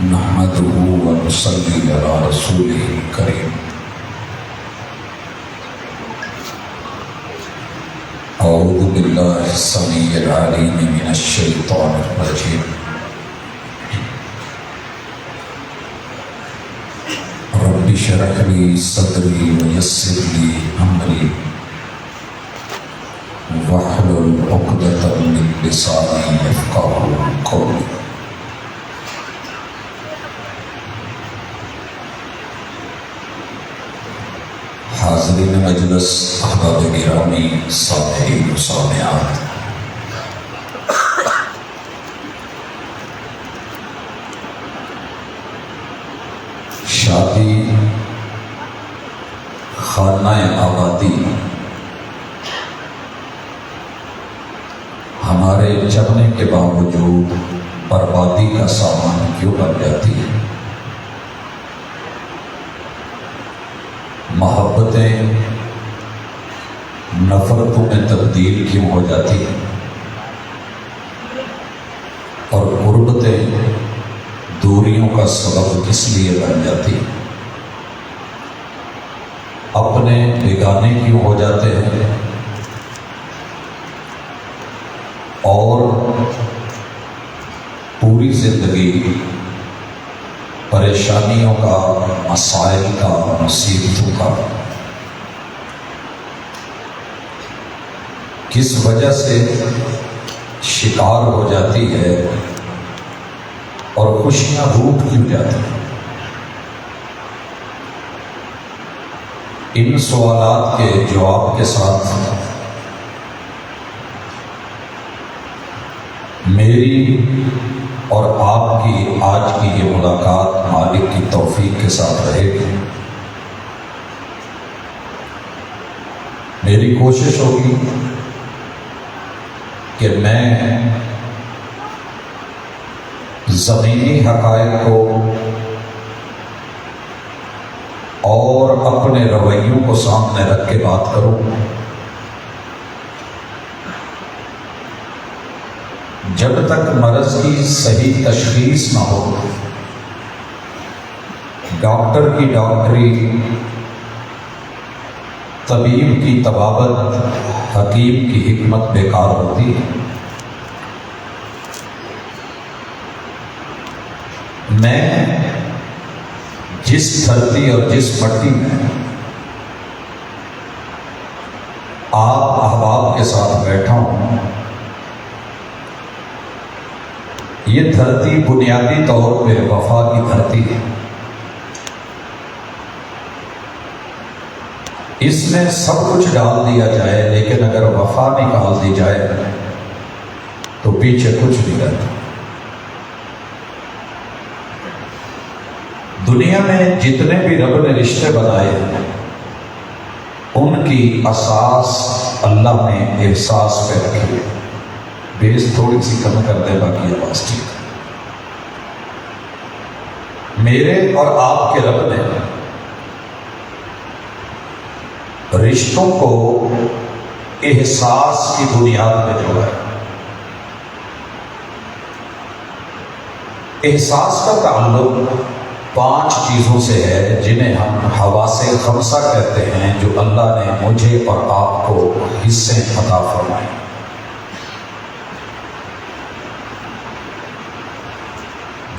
نحمده ونصلي على رسوله الكريم أعوذ بالله السميع العليم من الشيطان الرجيم رب اشرح لي صدري ويسر لي أمري واحلل عقدة من لساني يفقهوا قولي. حاضرین مجلس، احباب گرامی، سامعین و سامعات، شادی خانہ آبادی ہمارے چاہنے کے باوجود بربادی کا سامان کیوں بن جاتی ہے؟ محبتیں نفرتوں میں تبدیل کیوں ہو جاتی ہیں؟ اور غربتیں دوریوں کا سبب کس لیے بن جاتی ہیں؟ اپنے بیگانے کیوں ہو جاتے ہیں؟ اور پوری زندگی پریشانیوں کا، مسائل کا، مصیبتوں کا کس وجہ سے شکار ہو جاتی ہے اور خوشیاں روٹ کیوں جاتی ہیں؟ ان سوالات کے جواب کے ساتھ میری اور آپ کی آج کی یہ ملاقات مالک کی توفیق کے ساتھ رہے گی۔ میری کوشش ہوگی کہ میں زمینی حقائق کو اور اپنے رویوں کو سامنے رکھ کے بات کروں۔ جب تک مرض کی صحیح تشخیص نہ ہو، ڈاکٹر کی ڈاکٹری، طبیب کی طبابت، حکیم کی حکمت بیکار ہوتی ہے۔ میں جس دھرتی اور جس مٹی میں آپ احباب کے ساتھ بیٹھا ہوں، یہ دھرتی بنیادی طور پہ وفا کی دھرتی ہے۔ اس میں سب کچھ ڈال دیا جائے، لیکن اگر وفا نکال دی جائے تو پیچھے کچھ نہیں رہتا۔ دنیا میں جتنے بھی رب نے رشتے بنائے ہیں، ان کی اساس اللہ نے احساس پہ رکھی ہے۔ بیس تھوڑی سی کم کر دے، باقی آواز ٹھیک ہے۔ میرے اور آپ کے رب نے رشتوں کو احساس کی بنیاد پہ جوڑا ہے۔ احساس کا تعلق 5 چیزوں سے ہے، جنہیں ہم حواس خمسہ کہتے ہیں، جو اللہ نے مجھے اور آپ کو حصے عطا فرمائے۔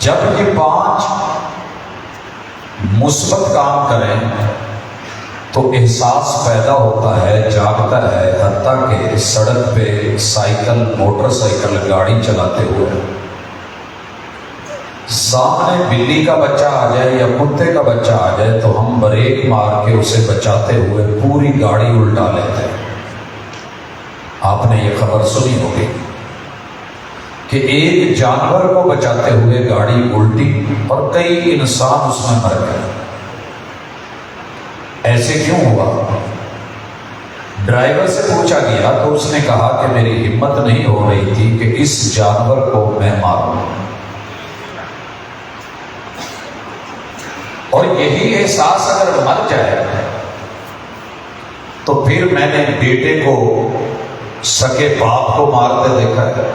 جب یہ 5 مثبت کام کریں تو احساس پیدا ہوتا ہے، جاگتا ہے، حتیٰ کہ سڑک پہ سائیکل، موٹر سائیکل، گاڑی چلاتے ہوئے سامنے بلی کا بچہ آ جائے یا کتے کا بچہ آ جائے تو ہم بریک مار کے اسے بچاتے ہوئے پوری گاڑی الٹا لیتے ہیں۔ آپ نے یہ خبر سنی ہوگی کہ ایک جانور کو بچاتے ہوئے گاڑی الٹی اور کئی انسان اس میں مر گئے۔ ایسے کیوں ہوا؟ ڈرائیور سے پوچھا گیا تو اس نے کہا کہ میری ہمت نہیں ہو رہی تھی کہ اس جانور کو میں ماروں، اور یہی احساس اگر مر جائے تو پھر میں نے بیٹے کو سکے باپ کو مارتے دیکھا ہے،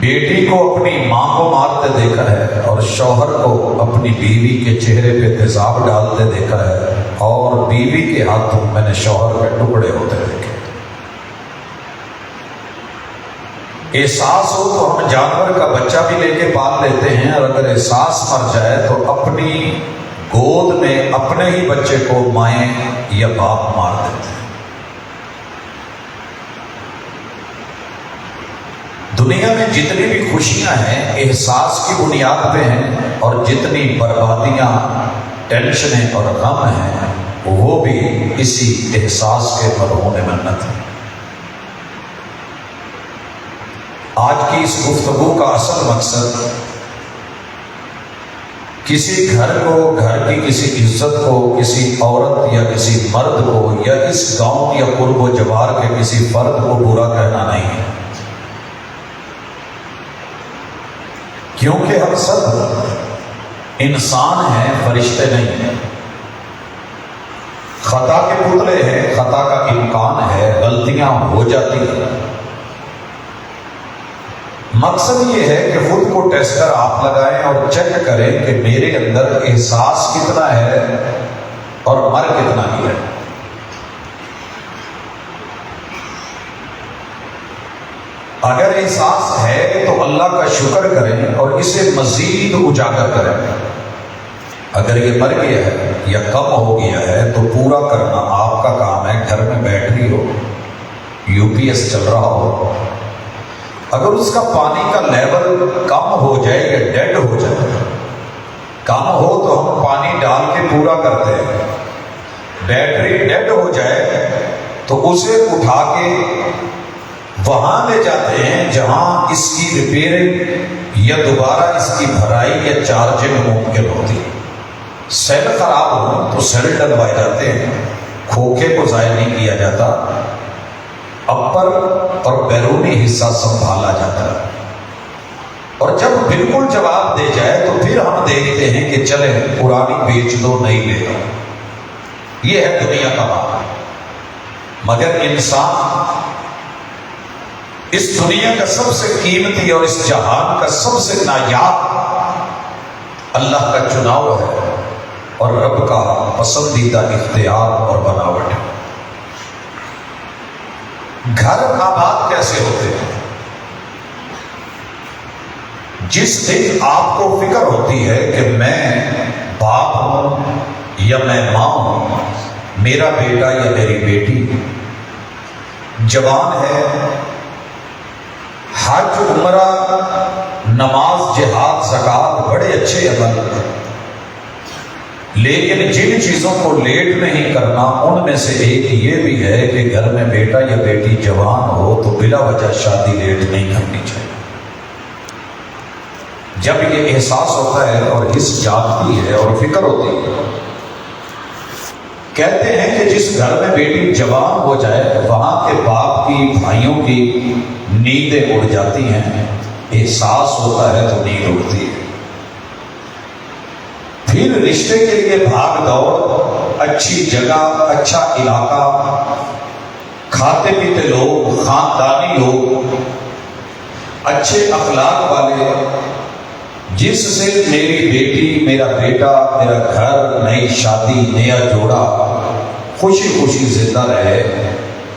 بیٹی کو اپنی ماں کو مارتے دیکھا ہے اور شوہر کو اپنی بیوی کے چہرے پہ تیزاب ڈالتے دیکھا ہے اور بیوی کے ہاتھوں میں نے شوہر کے ٹکڑے ہوتے دیکھے۔ احساس ہو تو ہم جانور کا بچہ بھی لے کے پال لیتے ہیں، اور اگر احساس مر جائے تو اپنی گود میں اپنے ہی بچے کو مائیں یا باپ مار دیتے ہیں۔ دنیا میں جتنی بھی خوشیاں ہیں احساس کی بنیاد پہ ہیں، اور جتنی بربادیاں، ٹینشنیں اور غم ہیں وہ بھی اسی احساس کے مرہون منت ہیں۔ آج کی اس گفتگو کا اصل مقصد کسی گھر کو، گھر کی کسی عزت کو، کسی عورت یا کسی مرد کو یا اس گاؤں یا قرب و جوار کے کسی فرد کو برا کہنا نہیں ہے، کیونکہ ہم سب انسان ہیں، فرشتے نہیں ہیں۔ خطا کے پتلے ہیں، خطا کا امکان ہے، غلطیاں ہو جاتی ہیں۔ مقصد یہ ہے کہ خود کو ٹیسٹر آپ لگائیں اور چیک کریں کہ میرے اندر احساس کتنا ہے اور مر کتنا ہی ہے۔ اگر احساس ہے تو اللہ کا شکر کریں اور اسے مزید اجاگر کریں۔ اگر یہ مر گیا ہے یا کم ہو گیا ہے تو پورا کرنا آپ کا کام ہے۔ گھر میں بیٹری ہو، یو پی ایس چل رہا ہو، اگر اس کا پانی کا لیول کم ہو جائے یا ڈیڈ ہو جائے، کم ہو تو ہم پانی ڈال کے پورا کرتے ہیں، بیٹری ڈیڈ ہو جائے تو اسے اٹھا کے وہاں لے جاتے ہیں جہاں اس کی ریپیئرنگ یا دوبارہ اس کی بھرائی یا چارجنگ ممکن ہوتی ہے۔ سیل خراب ہو تو سیل ڈلوائے جاتے ہیں، کھوکھے کو ضائع نہیں کیا جاتا، اپر اور بیرونی حصہ سنبھالا جاتا ہے، اور جب بالکل جواب دے جائے تو پھر ہم دیکھتے ہیں کہ چلے پرانی بیچ دو، نہیں لے لو۔ یہ ہے دنیا کا معاملہ۔ مگر انسان اس دنیا کا سب سے قیمتی اور اس جہان کا سب سے نایاب اللہ کا چناؤ ہے اور رب کا پسندیدہ اختیار اور بناوٹ ہے۔ گھر آباد کیسے ہوتے ہیں؟ جس دن آپ کو فکر ہوتی ہے کہ میں باپ ہوں یا میں ماں ہوں، میرا بیٹا یا میری بیٹی جوان ہے، حج، عمرہ، نماز، جہاد، زکوٰۃ بڑے اچھے عمل، لیکن جن چیزوں کو لیٹ نہیں کرنا ان میں سے ایک یہ بھی ہے کہ گھر میں بیٹا یا بیٹی جوان ہو تو بلا وجہ شادی لیٹ نہیں کرنی چاہیے۔ جب یہ احساس ہوتا ہے اور حس جاگتی ہے اور فکر ہوتی ہے، کہتے ہیں کہ جس گھر میں بیٹی جوان ہو جائے وہاں کے باپ کی، بھائیوں کی نیندیں اڑ جاتی ہیں، احساس ہوتا ہے تو نیند اڑتی ہے، پھر رشتے کے لیے بھاگ دوڑ، اچھی جگہ، اچھا علاقہ، کھاتے پیتے لوگ، خاندانی لوگ، اچھے اخلاق والے، جس سے میری بیٹی، میرا بیٹا، میرا گھر، نئی شادی، نیا جوڑا خوشی خوشی زندہ رہے۔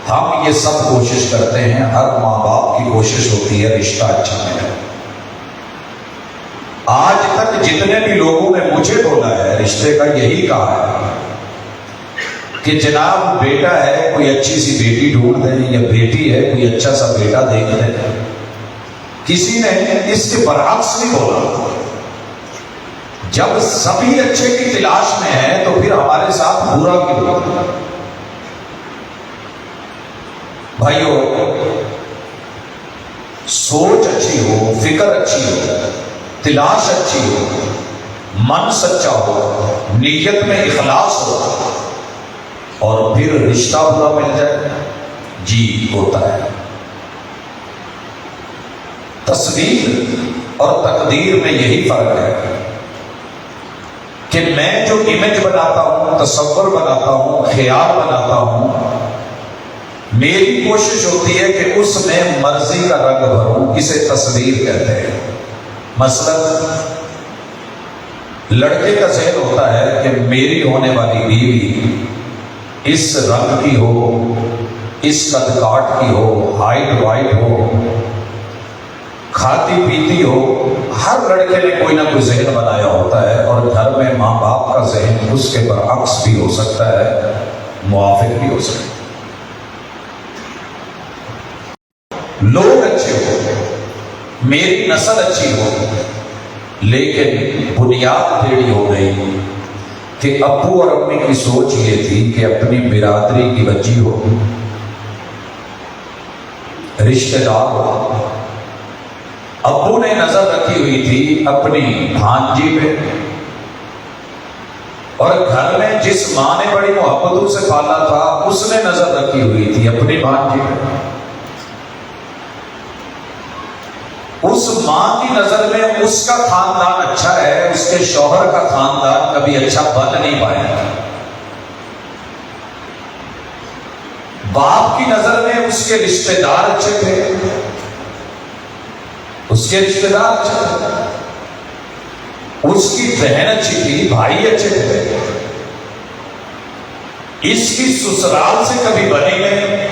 ہم یہ سب کوشش کرتے ہیں، ہر ماں باپ کی کوشش ہوتی ہے رشتہ اچھا ملے۔ آج تک جتنے بھی لوگوں نے مجھے بولا ہے رشتے کا یہی کہا ہے کہ جناب بیٹا ہے کوئی اچھی سی بیٹی ڈھونڈ دیں، یا بیٹی ہے کوئی اچھا سا بیٹا دیکھ دیں۔ کسی نے اس کے برعکس نہیں بولا۔ جب سبھی اچھے کی تلاش میں ہیں تو پھر ہمارے ساتھ برا کیوں؟ بھائیو، سوچ اچھی ہو، فکر اچھی ہو، تلاش اچھی ہو، من سچا ہو، نیت میں اخلاص ہو، اور پھر رشتہ برا مل جائے، جی ہوتا ہے۔ تصویر اور تقدیر میں یہی فرق ہے کہ میں جو امیج بناتا ہوں، تصور بناتا ہوں، خیال بناتا ہوں، میری کوشش ہوتی ہے کہ اس میں مرضی کا رنگ بھروں، اسے تصویر کہتے ہیں۔ مثلا لڑکے کا ذہن ہوتا ہے کہ میری ہونے والی بیوی اس رنگ کی ہو، اس قد کاٹ کی ہو، ہائٹ وائٹ ہو، کھاتی پیتی ہو۔ ہر لڑکے نے کوئی نہ کوئی ذہن بنایا ہوتا ہے، اور گھر میں ماں باپ کا ذہن اس کے برعکس بھی ہو سکتا ہے، موافق بھی ہو سکتا ہے۔ لوگ اچھے ہو، میری نسل اچھی ہو، لیکن بنیاد ٹیڑھی ہو گئی کہ ابو اور امی کی سوچ یہ تھی کہ اپنی برادری کی بچی ہو، رشتہ دار ہو۔ ابو نے نظر رکھی ہوئی تھی اپنی بھانجی پہ، اور گھر میں جس ماں نے بڑی محبتوں سے پالا تھا اس نے نظر رکھی ہوئی تھی اپنی بھانجی پہ۔ اس ماں کی نظر میں اس کا خاندان اچھا ہے، اس کے شوہر کا خاندان کبھی اچھا بن نہیں پایا۔ باپ کی نظر میں اس کے رشتہ دار اچھے تھے، اس کے رشتہ دار اچھے تھے، اس کی بہن اچھی تھی، بھائی اچھے تھے، اس کی سسرال سے کبھی بنی نہیں۔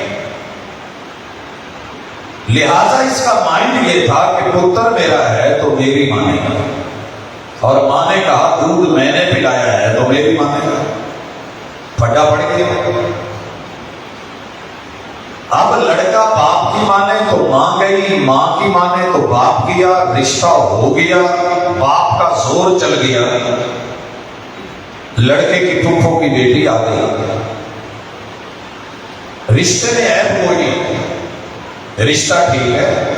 لہذا اس کا مائنڈ یہ تھا کہ پتر میرا ہے تو میری مانے گا، اور ماں نے کہا دودھ میں نے پلایا ہے تو میری مانے گا، پھٹا پڑ گیا۔ اب لڑکا باپ کی مانے تو ماں گئی، ماں کی مانے تو باپ گیا، رشتہ ہو گیا، باپ کا زور چل گیا، لڑکے کی پھپھو کی بیٹی آ گئی۔ رشتے میں عیب کوئی نہیں، رشتہ ٹھیک ہے،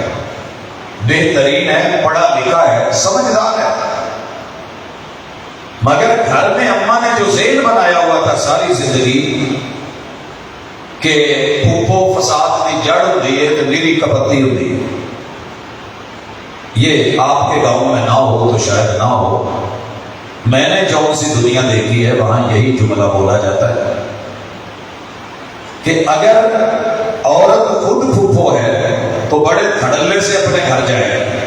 بہترین ہے، پڑھا لکھا ہے، سمجھدار ہے، مگر گھر میں اماں نے جو ذہن بنایا ہوا تھا ساری زندگی کہ پھوپھو فساد کی جڑ ہوتی ہے تو میری کپتی ہوتی ہے، یہ آپ کے گاؤں میں نہ ہو تو شاید نہ ہو، میں نے جو سی دنیا دیکھی ہے وہاں یہی جملہ بولا جاتا ہے کہ اگر عورت خود پھوپھو ہے تو بڑے دھڑلے سے اپنے گھر جائے گا،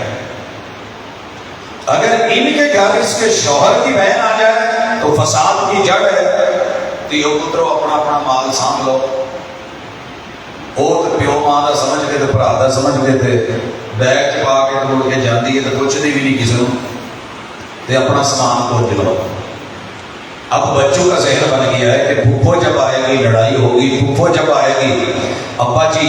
اگر ان کے گھر اس کے شوہر کی بہن آ جائے تو فساد کی جڑ ہے، تو یہ پترو اپنا اپنا مال سانبھ لو۔ اور تو پیو ماں کا سمجھ کے تو بھرا کا سمجھ کے تے بیگ چ پا کے توڑ کے جاتی ہے تو پوچھتی بھی نہیں کسی کو، تے اپنا سامان پہنچ لو۔ اب بچوں کا ذہن بن گیا ہے کہ پھوپھو جب آئے گی لڑائی ہوگی، پھوپھو جب آئے گی ابا جی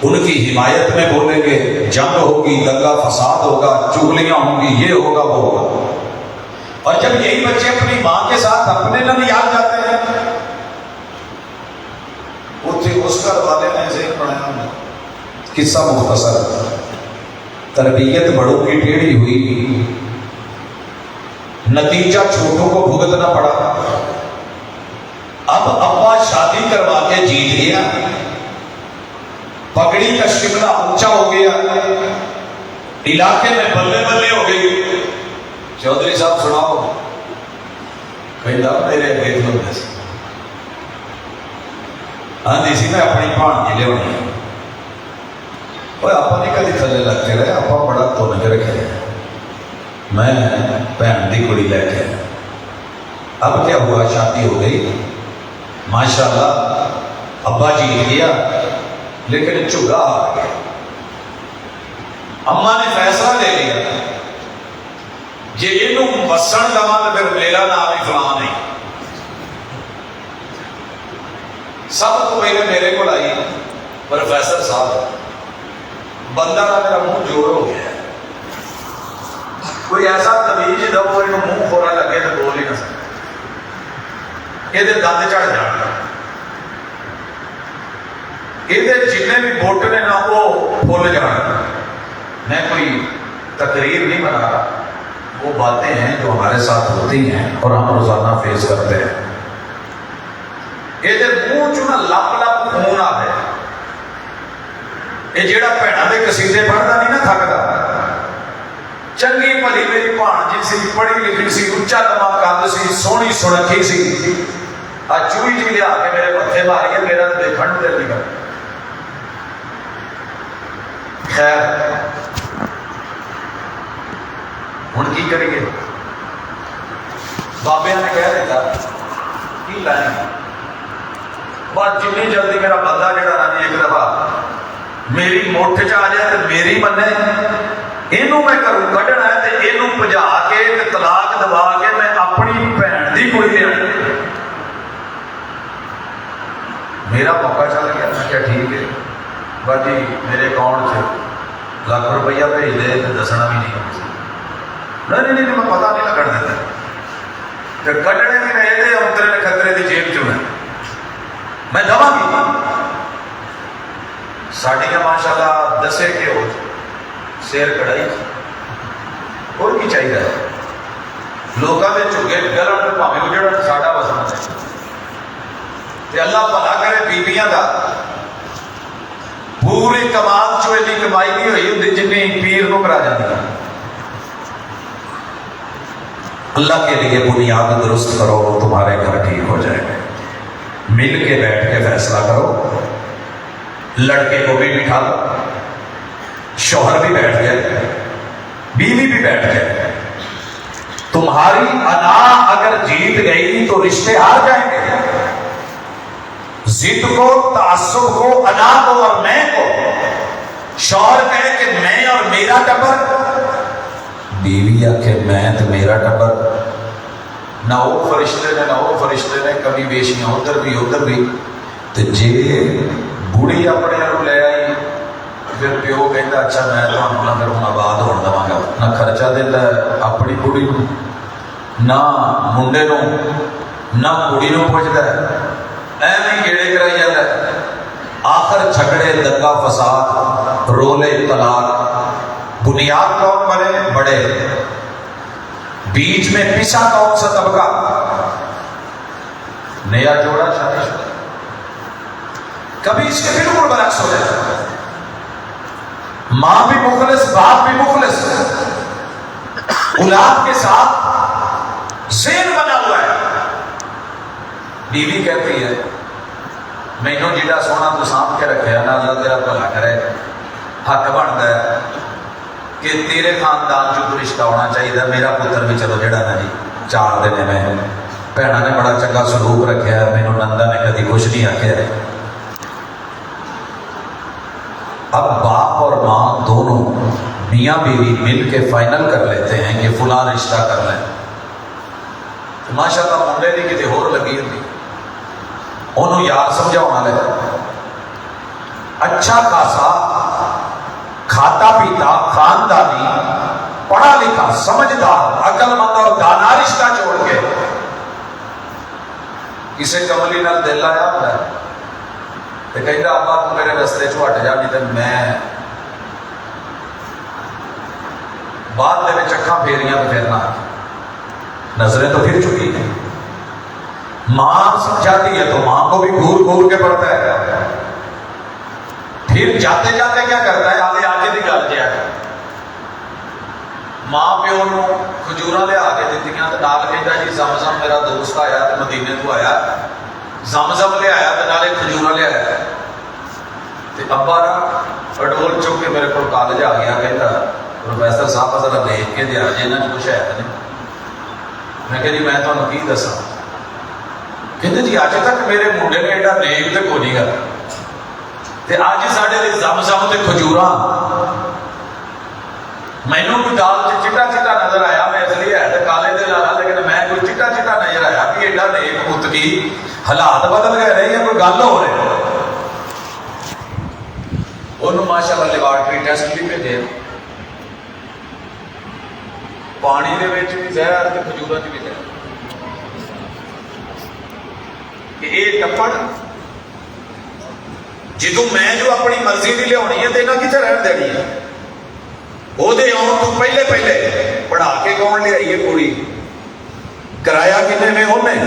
ان کی حمایت میں بولیں گے، جنگ ہوگی، دنگا فساد ہوگا، چغلیاں ہوں گی، یہ ہوگا وہ ہوگا۔ اور جب یہی بچے اپنی ماں کے ساتھ اپنے ننیال جاتے ہیں، اس گھر والے نے ذہن بنایا۔ قصہ مختصر، تربیت بڑوں کی ٹیڑھی ہوئی، نتیجہ چھوٹوں کو بھگتنا پڑا۔ اب ابا شادی کروا کے جیت گیا، پگڑی کا شملہ اونچا ہو گیا، علاقے میں بلے بلے ہو گئی۔ چودھری صاحب سناؤ، کہتا میرے بیت لوگ سے آدھی سی میں اپنی بھانجی لے آنی، آپ نہیں کدی تھلے لگتے رہے، آپ بڑا تن کے رکھے، میں بہن کی کڑی لے کے۔ اب کیا ہوا، شادی ہو گئی، ماشاءاللہ ابا جیت گیا، لیکن چگا آ گیا۔ اما نے فیصلہ لے لیا جی یہ وسن دوا تو پھر میرا نام ہی فلاں نہیں۔ سب تو پہلے میرے کو آئی پروفیسر صاحب، بندہ کا میرا منہ جوڑ ہو گیا، کوئی ایسا تمیز دو یہ منہ کھولا لگے تو بول ہی نہ سکے، یہ دند چڑھ جان، یہ جتنے بھی بوٹ نے نا وہ پھول جان۔ میں کوئی تقریر نہیں بنا رہا، وہ باتیں ہیں جو ہمارے ساتھ ہوتی ہیں اور ہم روزانہ فیس کرتے ہیں۔ یہ منہ چ نا لپ لپ خون آ ہے، یہ جہاں بھڑا کے قصیدے پڑھتا نہیں نا تھکتا، چنگی بھلی میری بھانجی سی، پڑھی لکھی سی، اچا لما قد سی، سونی سنکھی سی، چوئی جی لیا کے میرے متھے ماری ہے، میرا دیکھن دل نہیں کرتا۔ خیر ہوں کی کریے؟ بابے نے کہہ دیتا کی لائن بس جنی جلدی میرا بندہ جڑا نا ایک دفعہ میری مٹھ چ آ جائے تو میری منے یہ میں کروں کھڈنا ہے تو یہ بجا کے طلاق دبا کے میں اپنی بھن کی کڑی لیا میرا موقع چل گیا. میں کیا ٹھیک ہے بس جی میرے اکاؤنٹ سے لاکھ روپیہ بھیج دے تو دسنا بھی نہیں میں پتا نہیں لگن دیتا تو کھڈنے بھی میں یہ اترے نے خطرے کی جیب چ میں دوا گی ساڑیاں ماشاء اللہ دسے کہ ہو سیر کڑائی اور کی چاہیے لوگوں کے چگے گلن پاویں جڑا ساڈا وسنا چاہیے. اللہ بھلا کرے بیبیاں کا پوری کمال چولی کمائی نہیں ہوئی ہوں جن پیر کو کرا جاتی. اللہ کے لیے بنیاد درست کرو تمہارے گھر ٹھیک ہو جائے. مل کے بیٹھ کے فیصلہ کرو. لڑکے کو بھی بٹھا لو, شوہر بھی بیٹھ گئے, بیوی بھی بیٹھ گئے. تمہاری انا اگر جیت گئی تو رشتے ہار جائیں گے. ضد کو, تعصب کو, انا کو اور میں کو. شوہر کہے کہ میں اور میرا ٹبر, بیوی آکھے میں تو میرا ٹبر. نہ وہ فرشتے نے نہ وہ فرشتے نے, کبھی بیشیاں ادھر بھی. تو جی بوڑھی اپنے کو لے آئی پھر پیو کہتا اچھا میں تو لنگر ہوں آباد ہو دوا گا. نہ خرچہ دیتا ہے اپنی کڑی کو, نہ منڈے نو, نہ کڑی نو پوچھتا ہے, ایویں گیڑے کرائی جاتا ہے. آخر جھگڑے, دنگا فساد, رولے, طلاق. بنیاد کون بنے؟ بڑے. بیچ میں پسا کون سا طبقہ؟ نیا جوڑا, شادی شدہ. کبھی اس کے بالکل برعکس ہو جائے, ماں بھی مخلص, باپ بھی مخلص, اولاد کے ساتھ ذہن بنا ہوا ہے. بیوی کہتی ہے مینوں جیڑا سونا تو سانپ کے رکھے نا, اللہ تیرا بھلا کرے. حق بنتا ہے کہ تیرے خاندان چ رشتہ ہونا چاہیے. میرا پتر بھی چلو جڑا نا جی 4 دن میں بھڑا نے بڑا چنگا سلوک رکھا, مینوں نندا نے کدی کچھ نہیں آخیا. اب باپ اور ماں دونوں میاں بیوی مل کے فائنل کر لیتے ہیں کہ فلاں رشتہ کر لیں. ماشاء اللہ منڈے کی کتنے ہور لگی ہوتی, انہوں یار سمجھاؤ لے. اچھا خاصا کھاتا پیتا, خاندانی, پڑھا لکھا, سمجھدار, عقل مند اور دانا رشتہ چھوڑ کے کسی کملی نال دل آیا ہوتا ہے تو کہتا ابا تو میرے رستے چ ہٹ جا, نہیں تو میں بعد میں اکھاں پھیریاں تو پھرنا. نظریں تو پھر چکی ہیں. ماں سمجھاتی ہے تو ماں کو بھی گھور گھور کے پڑتا ہے. پھر جاتے جاتے کیا کرتا ہے, آگے آگے کی گل کیا ہے, ماں پیو نو کھجورا لیا کے دیتیاں تو نال کہتا جی زمزم میرا دوست آیا تو مدینے تو آیا, زمزم لے آیا تو نالے کھجورا لے آیا. ابا نا اڈول چک کے میرے کو کالج آ گیا, کہتا پروفیسر صاحب ذرا دیکھ کے دیا جی یہاں کچھ ہے نہیں. میں کہ جی میں تمہیں کی دسا, کہتے جی اج تک میرے منڈے نے ایڈا نیک تو کوئی نہیں گا, اج ساڈے زمزم تے کھجورا. مینوں کوئی دال چٹا چٹا نظر آیا, میں اس لیے ہے تو کالے دے لالا, لیکن میں کوئی چٹا چٹا نظر آیا کہ ایڈا نیک پت کی حالات بدل گئے رہی ہے, کوئی گل ہو رہی. انہوں ماشاء اللہ لیبارٹری ٹیسٹ بھی بھیجے, پانی دے وچ بھی زہر تے کھجوراں وچ بھی زہر. کہ یہ ٹپڑ جدوں میں جو اپنی مرضی دی لیا ہے تو یہاں کتنے رہن دینی ہے. وہ آن تو پہلے پہلے پڑھا کے کون لے آئیے کڑی, کرایا کتنے میں انہیں.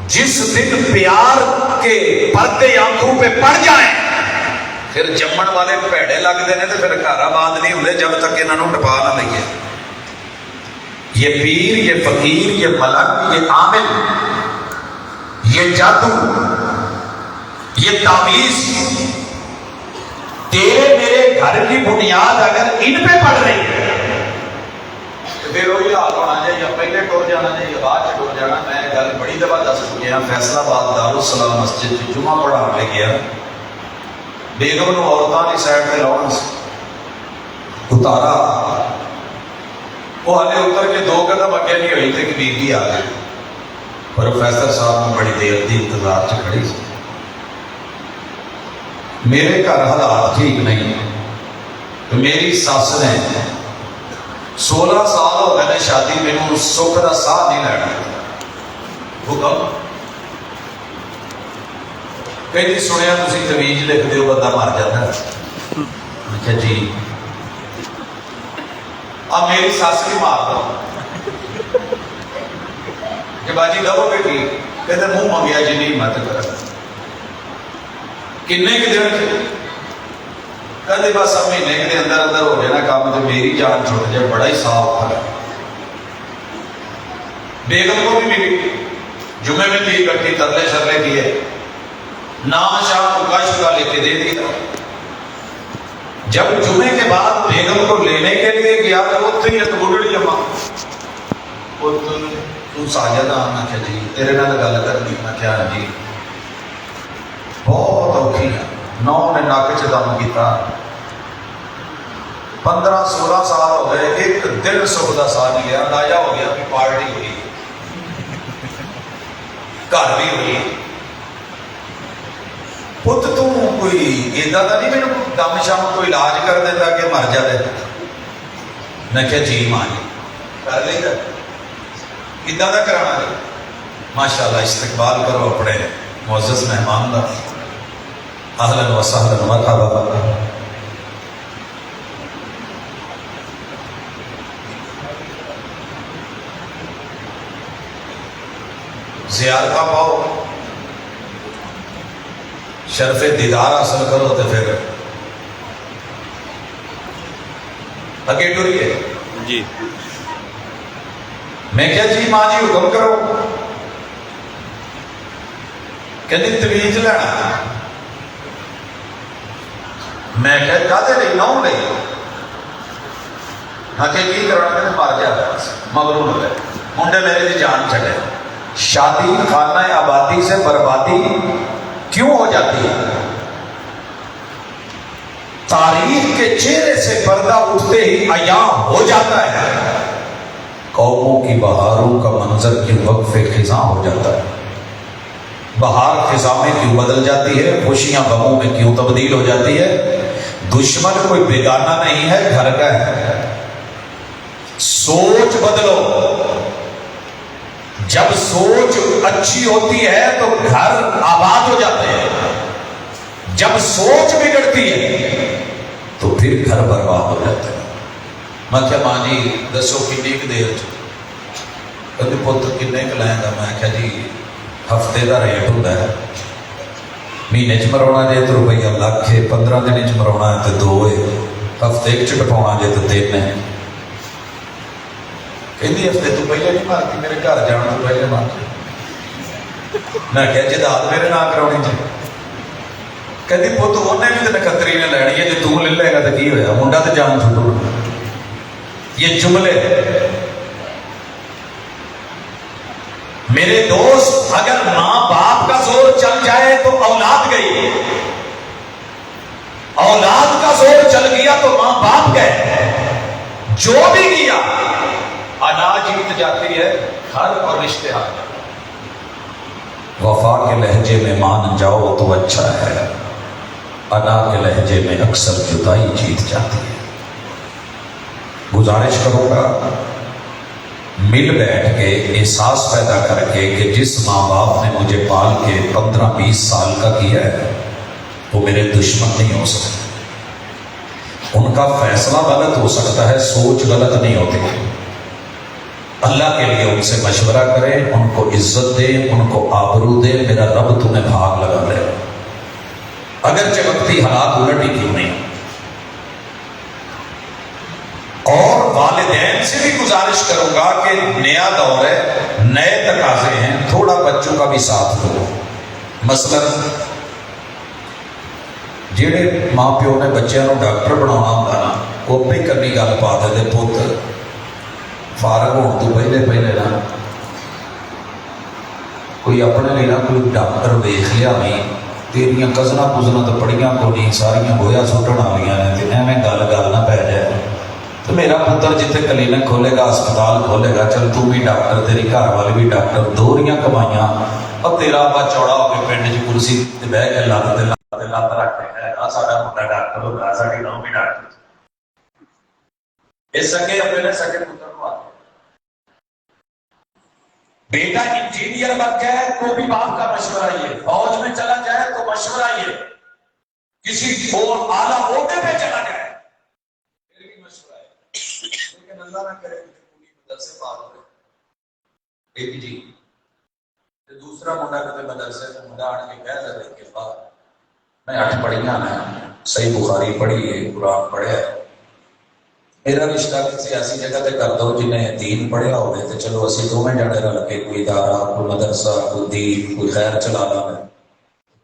جس دن پیار کے پردے آنکھوں پہ پڑ جائیں پھر جمن والے پیڑے لگتے ہیں تو پھر گھر آباد نہیں ہوتے جب تک انہوں ٹپا نہ لئیے. یہ پیر, یہ فقیر, یہ ملک, یہ عامل, یہ جادو, یہ تعویذ تیرے میرے گھر کی بنیاد اگر ان پہ پڑ رہی ہے تو پھر وہی حال ہونا چاہیے، یا پہلے ٹر جانا چاہیے بعد چ ٹر جانا۔ میں گل بڑی دفعہ دس چکیا، فیصلہ آباد دارالسلام مسجد جمعہ پڑھا لے گیا، بیگم نو عورتوں کی سائڈ پہ لاؤنا اتارا، وہ ہلے اتر کے 2 قدم اگے نہیں ہوئی تھی کہ بیوی آ گئی۔ پروفیسر صاحب نے بڑی دیر کی انتظار چ کھڑی سی۔ میرے گھر حالات ٹھیک نہیں، تو میری سس نے 16 سال ہو گئے شادی، میرے سکھ کا ساہ نہیں لینا۔ وہ کم کہیں سنیا تھی تمیز لکھ دیو بندہ مر جاتا ہے۔ میں کہا جی اب میری سس کی مار دو کہ باجی لو گے ٹھیک، کہتے منہ منگیا جی نہیں مت کر کنے کے دن کہتے بس اب مہینے کے اندر اندر ہو جائے نا کام، تو میری جان چھوٹ جائے، بڑا ہی صاف ہے۔ بیگم کو بھی ملی، جمعے میں تھی اکٹھی، ترلے شرلے کیے، نام شام اکا شکا لے کے دے دیا۔ جب جمعے کے بعد بیگم کو لینے کے لیے گیا تو وہ تھی ایک بڑھڑی اما، تو ساجد آ، میں کہا جی تیرے نال گل کرنی، میں کہا جی بہت اوکھی ہے۔ نو نے نک چ دم کیتا، 15-16 سال ہو گئے، ایک دن سکھ کا ساتھ نہیں لیا، اندازہ ہو گیا کہ پارٹی ہوئی، گھر بھی ہوئی۔ پت تو کوئی ایدا تو نہیں میرے دم شام کوئی علاج کر دیتا کہ مر جائے؟ میں کہا جی ماں جی کر لے گا، ادا کا کرانا جی۔ ماشاء اللہ استقبال کرو اپنے معزز مہمان کا، اہلاً و سہلاً مرحبا۔ زیارتہ پاؤ، شرف دیدار حاصل کرو، تو پھر اگے ٹریے جی۔ میں کیا جی ماں جی حکم کرو، کہنی تمیز لینا۔ میں کہا کہتے رہی نو نہیں، میں کہ کی کرنا، کہ مر جاتا مغرور ہو گئے، منڈے میرے دی جان چڑھے۔ شادی خانہ آبادی سے بربادی کیوں ہو جاتی ہے؟ تاریخ کے چہرے سے پردہ اٹھتے ہی عیاں ہو جاتا ہے، قوموں کی بہاروں کا منظر کیوں وقف خزاں ہو جاتا ہے۔ بہار خزاں میں کیوں بدل جاتی ہے، خوشیاں غموں میں کیوں تبدیل ہو جاتی ہے؟ دشمن کوئی بیگانہ نہیں ہے، گھر کا ہے۔ سوچ بدلو، جب سوچ اچھی ہوتی ہے تو گھر آباد ہو جاتے ہیں، جب سوچ بگڑتی ہے تو پھر گھر برباد ہو جاتے ہیں۔ میں کہا ماں جی دسو کنی کی دیر کہتے پتر کنے ک لائیں گا؟ میں کہا جی ہفتے کا ریٹ ہوتا ہے، مہینے چ مرونا جائے تو روپیہ لاکھ ہے، 15 دن چ مرونا ہے تو 2 ہے، ہفتے چ کٹاؤنا جائے تو 3 ہے۔ کہندی ہفتے تو پہلے نہیں مارتی، میرے گھر جان تو پہلے مارتی۔ میں کہا جداد میرے نام کراؤنی چاہیے۔ کہتی پت انہیں بھی تو نکتری نے لینی ہے، جو تو لے لے گا تو کی ہویا، منڈا تو جان چھوٹو۔ یہ جملے میرے دوست، اگر ماں باپ کا زور چل جائے تو اولاد گئی، اولاد کا زور چل گیا تو ماں باپ گئے، جو بھی کیا انا جیت جاتی ہے، گھر اور رشتے آ جاتے۔ وفا کے لہجے میں مان جاؤ تو اچھا ہے، انا کے لہجے میں اکثر جدائی جیت جاتی ہے۔ گزارش کروں گا مل بیٹھ کے احساس پیدا کر کے کہ جس ماں باپ نے مجھے پال کے 15-20 سال کا کیا ہے وہ میرے دشمن نہیں ہو سکتے۔ ان کا فیصلہ غلط ہو سکتا ہے، سوچ غلط نہیں ہوتی۔ اللہ کے لیے ان سے مشورہ کریں، ان کو عزت دیں، ان کو آبرو دیں، میرا رب تمہیں بھاگ لگا لے، اگرچہ وقتی حالات الٹ ہی کیوں نہیں۔ اور والدین سے بھی گزارش کروں گا کہ نیا دور ہے، نئے تقاضے ہیں، تھوڑا بچوں کا بھی ساتھ دو۔ مثلا ਜਿਹੜੇ ਮਾਂ ਪਿਓ ਨੇ ਬੱਚਿਆਂ ਨੂੰ ਡਾਕਟਰ ਬਣਾਉਣਾ ਹੁੰਦਾ ਨਾ, ਉਹ ਆਪੇ ਕੰਨੀ ਗੱਲ ਪਾ ਦਿੰਦੇ, ਪੁੱਤ ਫਾਰਗ ਹੋਣ ਤੋਂ ਪਹਿਲੇ ਪਹਿਲੇ ਨਾ ਕੋਈ ਆਪਣੇ ਲਈ ਨਾ ਕੋਈ ਡਾਕਟਰ ਵੇਖ ਲਿਆ ਨਹੀਂ, ਤੇਰੀਆਂ ਕਜ਼ਨਾਂ ਕੁਜ਼ਨਾਂ ਤਾਂ ਪੜੀਆਂ ਕੋ ਨਹੀਂ, ਸਾਰੀਆਂ ਗੋਇਆ ਸੁੱਟਣ ਵਾਲੀਆਂ ਨੇ, ਤੇ ਐਵੇਂ ਗੱਲ ਨਾ ਪੈ ਜਾਏ। تو میرا پتر جتنے کلینک کھولے گا، اسپتال کھولے گا، چل تو بھی ڈاکٹر، تیری گھر والی بھی ڈاکٹر، دوہریاں کمائیاں، اور تیرا ابا چوڑا ہو کے پنڈ چ کرسی تے بہ کے لت رکھ کے ہے ساڈا منڈا ڈاکٹر ہوگا، ساڈی نو بھی ڈاکٹر۔ اس سکے اپنے نے سکے پتر کو آتے بیٹا انجینئر بن جائے تو بھی باپ کا مشورہ یہ، فوج میں چلا جائے تو مشورہ یہ، کسی اور اعلیٰ عہدے پہ چلا جائے لیکن اللہ نہ کرے کہ پوری مدرسے پار ہوئے ایک جی دوسرا منڈا کتے مدرسے سے منڈا آنے کے کہہ دے کہ میں 8 پڑھیاں نا، صحیح بخاری پڑھی ہے، قرآن پڑھیا ہے، میرا رشتہ کسی ایسی جگہ تے کر دو جنہیں دین پڑھیا ہوئے، تو چلو اسی دونوں جانے رل کے کوئی ادارہ، کوئی مدرسہ، کوئی دین، کوئی خیر چلا لا میں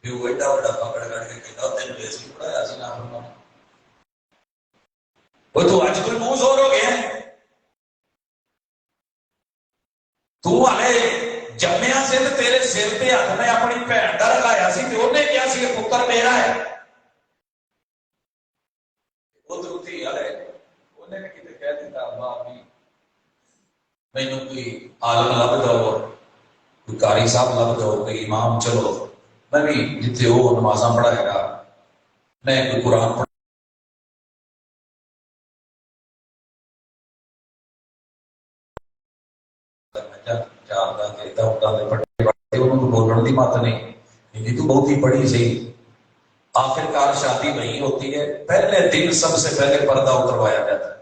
پیو ایڈا بڑا پکڑ کر کے کہتا تین بیسی پڑھایا سی نہ فرمانا وہ تو اج کوئی منہ زور ہو گیا ہے، تو والے جمیا سے تیرے سر پہ ہاتھ میں اپنی بھن کا رکھایا سی تے انہیں کیا سی پتر میرا ہے، وہ دھوتی والے انہیں بھی کتے کہہ دیتا باپ بھی مینوں کوئی عالم لب دو، کوئی قاری صاحب لب دو، کوئی امام، چلو میں بھی جتنے وہ نمازاں پڑھائے گا، میں کوئی قرآن پڑھ بولنے کی مت نہیں، تو بہت ہی پڑھی سی، آخرکار شادی وہی ہوتی ہے، پہلے دن سب سے پہلے پردہ اتروایا جاتا ہے۔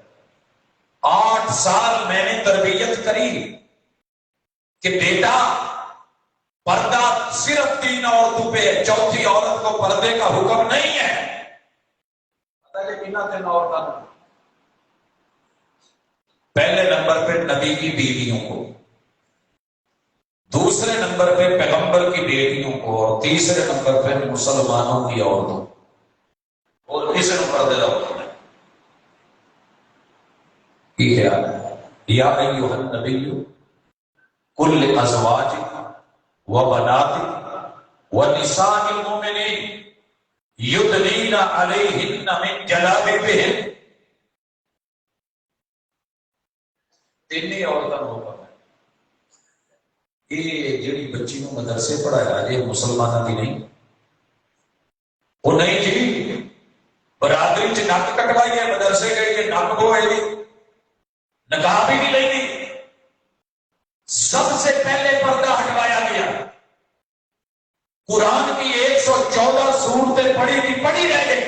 8 سال میں نے تربیت کری کہ بیٹا پردہ صرف 3 عورتوں پہ ہے، چوتھی عورت کو پردے کا حکم نہیں ہے، پتہ ہے کتنا 3 عورتوں، پہلے نمبر پہ نبی کی بیویوں کو، دوسرے نمبر پہ پیغمبر کی بیٹیوں کو، اور تیسرے نمبر پہ مسلمانوں کی عورتوں، اور تیسرے نمبر دے رہا ہوں یا ایھا النبی کل ازواجک و بناتک و نساء المؤمنین یدنین علیہن من جلابیبہن، تینوں عورتوں کو حکم ہے۔ یہ جڑی بچی نو مدرسے پڑھایا یہ مسلمانوں کی نہیں، وہ نہیں جی برادری چ نک کٹوائی ہے، مدرسے گئی ہے نک بوئے گی، نقاب ہی نہیں لگی، سب سے پہلے پردہ ہٹوایا گیا، قرآن کی 114 سورتیں پڑھی تھی، پڑھی رہ گئی،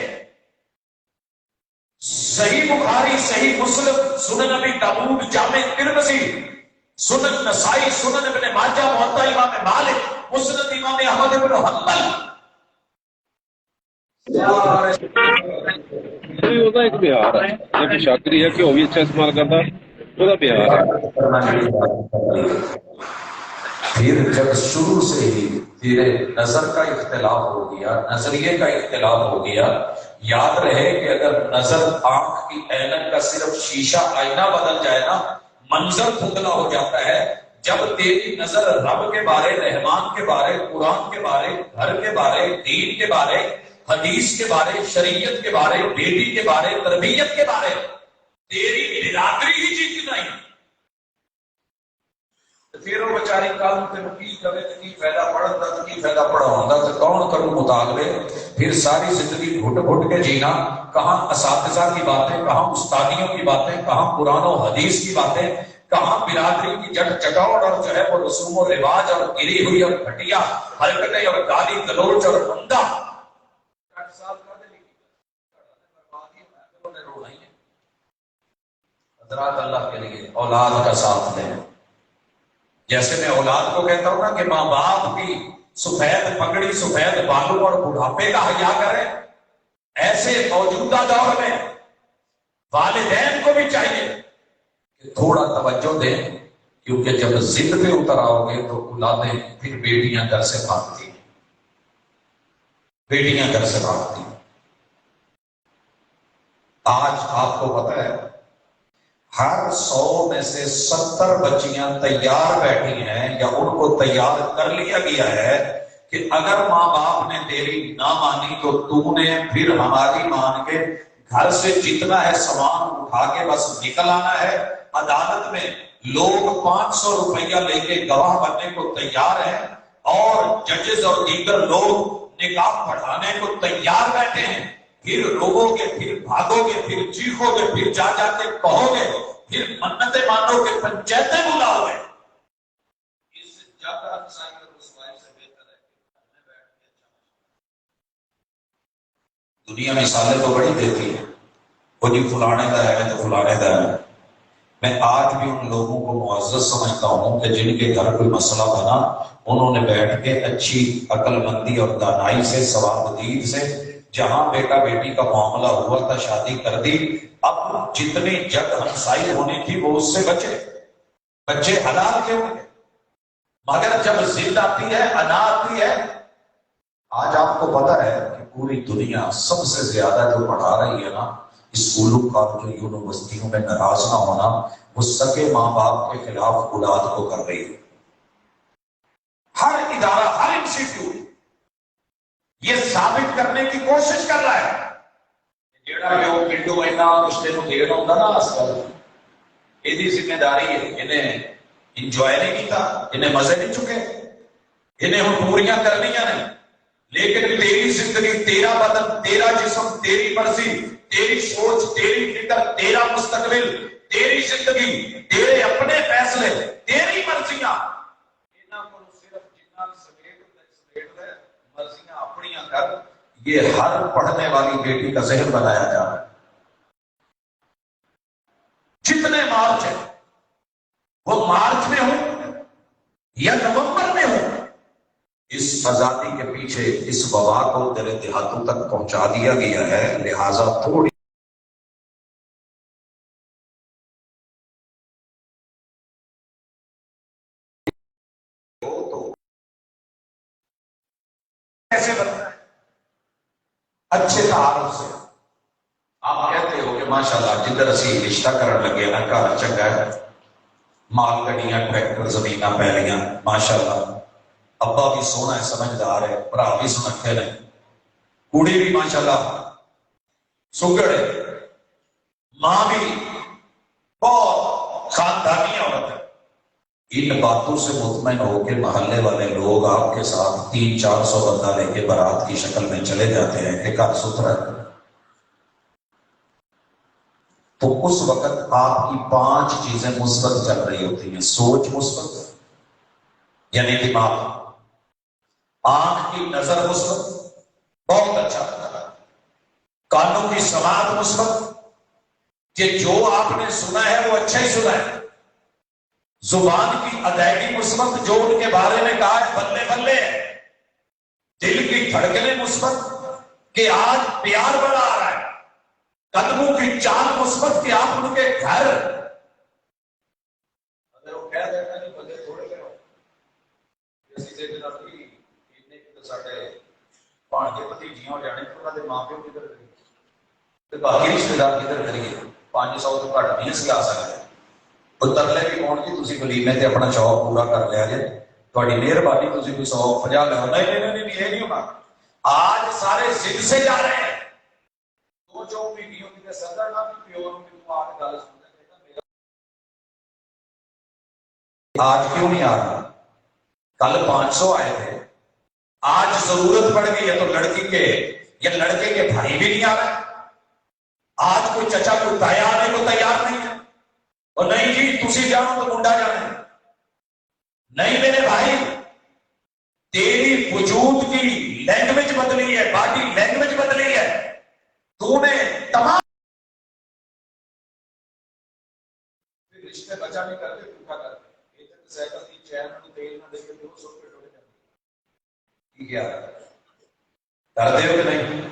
صحیح بخاری، صحیح مسلم، سنن ابی داؤد، جامع ترمذی، سنن نسائی، سنن ابن ماجہ، موطا امام مالک، مسند امام احمد بن حنبل، ਉਹਦਾ ਇੱਕ ਬਿਹਾਰ ਹੈ ਜੇ ਕੋਈ ਸ਼ੱਕ ਨਹੀਂ ਹੈ ਕਿ ਉਹ ਵੀ ਅੱਛਾ ਇਸਤੇਮਾਲ ਕਰਦਾ ਉਹਦਾ ਬਿਹਾਰ ہے۔ پھر جب شروع سے ہی تیرے نظر کا اختلاف ہو گیا، نظریے کا اختلاف ہو گیا، یاد رہے کہ اگر نظر آنکھ کی اینک کا صرف شیشہ آئینہ بدل جائے نا، منظر دھندلا ہو جاتا ہے۔ جب تیری نظر رب کے بارے، رحمان کے بارے، قرآن کے بارے، گھر کے بارے، دین کے بارے، حدیث کے بارے، شریعت کے بارے، بیٹی کے بارے، تربیت کے بارے، تیری برادری ہی جیتی نہیں، پھر وہ بیچاری کل تین کی کرے، کی فائدہ پڑھن کا، کی فائدہ پڑھاؤں کا، تو کون کروں مطالبے؟ پھر ساری زندگی گھٹ گھٹ کے جینا، کہاں اساتذہ کی باتیں، کہاں استادیوں کی باتیں، کہاں قرآن و حدیث کی باتیں، کہاں برادری کی جٹ جگاوٹ اور جو ہے وہ رسوم و رواج اور گری ہوئی اور گھٹیا حرکتیں اور گالی گلوچ اور بندہ حضرات اللہ کے لیے اولاد کا ساتھ دیں۔ جیسے میں اولاد کو کہتا ہوں نا کہ ماں باپ کی سفید پگڑی، سفید بالوں اور بڑھاپے کا حیا کریں، ایسے موجودہ دور میں والدین کو بھی چاہیے کہ تھوڑا توجہ دیں، کیونکہ جب ضد پہ اتر آؤ گے تو اولادیں پھر بیٹیاں گھر سے بھاگتی ہیں، بیٹیاں گھر سے بھاگتی ہیں۔ آج آپ کو پتا ہے ہر 100 میں سے 70 بچیاں تیار بیٹھی ہیں یا ان کو تیار کر لیا گیا ہے کہ اگر ماں باپ نے تیری نہ مانی تو تو نے پھر ہماری مان کے گھر سے جتنا ہے سامان اٹھا کے بس نکل آنا ہے. عدالت میں لوگ 500 روپیہ لے کے گواہ بننے کو تیار ہیں اور ججز اور دیگر لوگ نکاح پڑھانے کو تیار بیٹھے ہیں. پھر روو گے، پھر بھاگو گے، پھر چیخو گے، پھر جا جا کے کہو گے، پھر منتیں مانو گے، پنچایتیں بلاؤ گے. اس جب انسائی اور رسوائی سے بہتر ہے کہ گھر میں بیٹھ کے دنیا مثالیں تو بڑی دیتی ہے، وہ جی فلانے کا ہے تو فلانے کا ہے. میں آج بھی ان لوگوں کو معزز سمجھتا ہوں کہ جن کے گھر کوئی مسئلہ بنا انہوں نے بیٹھ کے اچھی عقل مندی اور دانائی سے ثوابدید سے جہاں بیٹا بیٹی کا معاملہ ہوا تھا شادی کر دی. اب جتنی جگ ہنسائی ہونی تھی وہ اس سے بچے، بچے حلال کے ہوں گے. مگر جب ضد آتی ہے، انا آتی ہے. آج آپ کو پتا ہے کہ پوری دنیا سب سے زیادہ جو پڑھا رہی ہے نا اسکولوں کالجوں یونیورسٹیوں میں ناراض نہ ہونا، وہ سکے ماں باپ کے خلاف اولاد کو کر رہی ہے. ہر ادارہ، ہر انسٹیٹیوٹ یہ ثابت کرنے کی کوشش کر رہا ہے جیڑا کہ وہ پنڈو اینا رشتے کو دینا ہوتا نا اصل یہ ذمہ داری ہے. انہیں انجوائے نہیں کیتا، انہیں مزے نہیں چکے، انہیں ہم پوریاں کرنیاں نہیں. لیکن تیری زندگی، تیرا بدن، تیرا جسم، تیری مرضی، تیری سوچ، تیری فکر، تیرا مستقبل، تیری زندگی، تیرے اپنے فیصلے، تیری مرضیاں. صرف جتنا سمیٹ لے مرضیاں اپنیاں کر، یہ ہر پڑھنے والی بیٹی کا ذہن بنایا جا رہا ہے. جتنے مارچ ہیں وہ مارچ میں ہوں یا نومبر میں ہوں، اس آزادی کے پیچھے اس وبا کو تیرے دیہاتوں تک پہنچا دیا گیا ہے. لہذا تھوڑی کیسے بنتا ہے اچھے تعارف سے. آپ کہتے ہو کہ ماشاءاللہ جدھر اسی رشتہ کرن لگے نا گھر چنگا ہے، مال گڈیاں ٹریکٹر زمیناں پیلیاں ماشاءاللہ، ابا بھی سونا ہے سمجھدار ہے، بھرا بھی سنکھے نے، کڑی بھی ماشاءاللہ سگڑ ہے، ماں بھی بہت خاندانی عورت ہے. ان باتوں سے مطمئن ہو کے محلے والے لوگ آپ کے ساتھ 300-400 بندہ لے کے بارات کی شکل میں چلے جاتے ہیں کہ گھر ستھرا ہے. تو اس وقت آپ کی 5 چیزیں مثبت چل رہی ہوتی ہیں. سوچ مثبت یعنی دماغ، آنکھ کی نظر مثبت، بہت اچھا، کانوں کی سماعت مثبت کہ جو آپ نے سنا ہے وہ اچھا ہی سنا ہے، زبان کی ادائیگی مثبت، جو ان کے بارے میں کہا ہے بلے بلے ہے، دل کی دھڑکنیں مثبت کہ آج پیار بڑا آ رہا ہے، قدموں کی چال مثبت کہ آپ ان کے گھر اگر وہ کہہ دیتا نہیں بندے تھوڑے کرو اسی سے جناب کی اتنے کی تو ساڑھے پانچ پتی جیوں جانے تو انہوں نے ماں پیوں کدھر کری تو باقی رشتے دار کدھر کریے 500 تو گھٹ نہیں سلا سکتے. وہ ترلے بھی کون کی تسی ولیمے تے اپنا شوق پورا کر لیا جائے تھوڑی مہربانی تسی کوئی 150 لو. نہیں یہ نہیں ہونا. آج سارے ضد سے جا رہے ہیں. دو جو بیویوں کی سزا نہ بھی پیور میں تو آج گل سن آج کیوں نہیں آ رہا؟ کل 500 آئے تھے، آج ضرورت پڑ گئی ہے تو لڑکی کے یا لڑکے کے بھائی بھی نہیں آ رہے. آج کوئی چچا کوئی تایا آنے کو تیار نہیں ہے، اور نہیں جی تسی جاؤ تو منڈا جانے. نہیں میرے بھائی، تیری وجود کی لینگویج بدلی ہے، باڈی لینگویج بدلی ہے. تو نے تمام رشتے بچا نہیں کرتے پوکھا کرتے ایک سیکل کی چین کو تیل نہ دے کے 200 روپے ڈوڑے جاتے کیا کر دے ہو کہ نہیں؟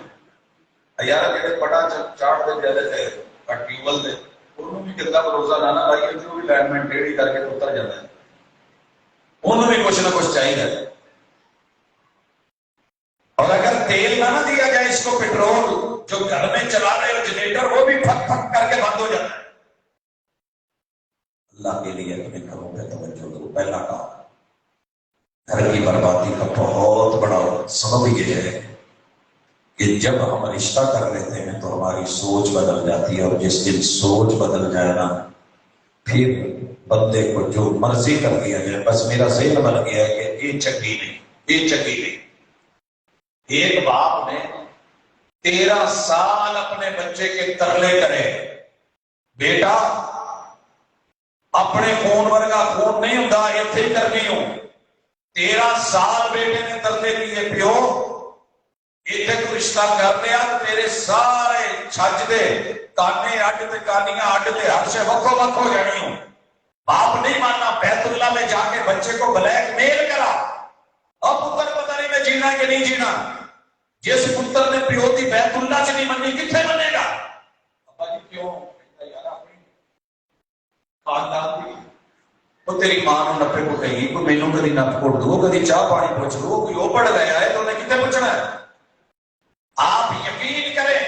یار کہ بڑا چاٹ دے جلے تھے ٹیوبل دے انہوں بھی کتنا بھروسہ لانا بھائی جو بھی لائن میں ٹیڑھی کر کے اتر جاتا ہے انہوں بھی کچھ نہ کچھ چاہیے. اور اگر تیل نہ دیا جائے اس کو پٹرول جو گھر میں چلا رہے ہو جنریٹر وہ بھی پھک پھک کر کے بند ہو جاتا ہے۔ اللہ کے لیے اپنے گھروں پہ توجہ دو۔ پہلا کام، گھر کی بربادی کا بہت بڑا سبب یہ ہے کہ جب ہم رشتہ کر لیتے ہیں تو ہماری سوچ بدل جاتی ہے، اور جس دن سوچ بدل جائے نا، پھر بندے کو جو مرضی کر دیا جائے۔ بس میرا ذہن بن گیا ہے کہ یہ چنگی نہیں، یہ چنگی نہیں۔ ایک باپ نے 13 سال اپنے بچے کے ترلے کرے، بیٹا اپنے فون ورگا فون نہیں ہوتا، اتنے ہی کرنی ہوں۔ 13 سال بیٹے نے ترلے کیے، پیو اتنے تو رشتہ کر لیا، تیرے سارے چھج دے کانے اڈ تے کانیاں اڈ تے ہر شے وکھو وکھ ہو جانی ہوں۔ باپ نہیں ماننا، بیت اللہ میں جا کے بچے کو بلیک میل کرا، اب پتر پتہ نہیں میں جینا کہ نہیں جینا۔ جس پتر نے پیو کی بیت اللہ سے نہیں منی، کتنے منے گا؟ ابا جی کیوں؟ وہ تیری ماں نو نپے کو کہی، کوئی مینوں کدی نپ کوٹ دو، کدی چاہ پانی پوچھ دو، کوئی وہ پڑھ گیا ہے تو انہیں کتنے پوچھنا ہے؟ آپ یقین کریں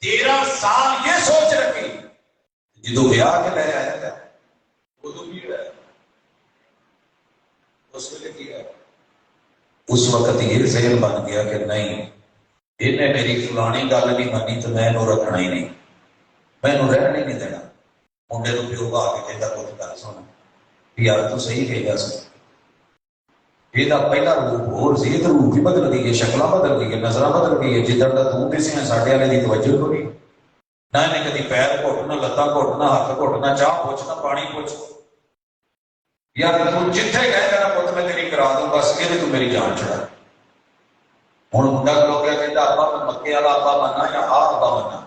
13 سال یہ سوچ رکھی، جدو بیاہ کے لے آیا تھا ادو کی ہے اس ویلے کی ہے، اس وقت یہ ذہن بن گیا کہ نہیں، انہیں میری فلانی گل نہیں منی تو میں انہوں رکھنا ہی نہیں، میں انہوں رہنے نہیں دینا۔ منڈے تو پیو آ کے کہتا کچھ گل سن یار تو صحیح کہے گا سن، یہ پہلا روپ اور سی تو روپ ہی بدل گئی ہے، شکل بدل گئی ہے، نظر بدل گئی ہے۔ جدھر کا تو کسی نے ساڈے والے کی توجہ کو نہیں، نہ انہیں کدی پیر گھٹ، نہ لتاں گھٹ، نہ ہاتھ گھٹ، نہ چاہ پوچھ، نہ پانی پوچھ۔ یار تو جتھے گئے میرا پتر میں تیری کرا دوں، بس یہ تو میری جان چڑھا۔ ہوں منڈا کھلو گیا کہتا ابا میں مکے والا ابا منا یا آ ابا منا،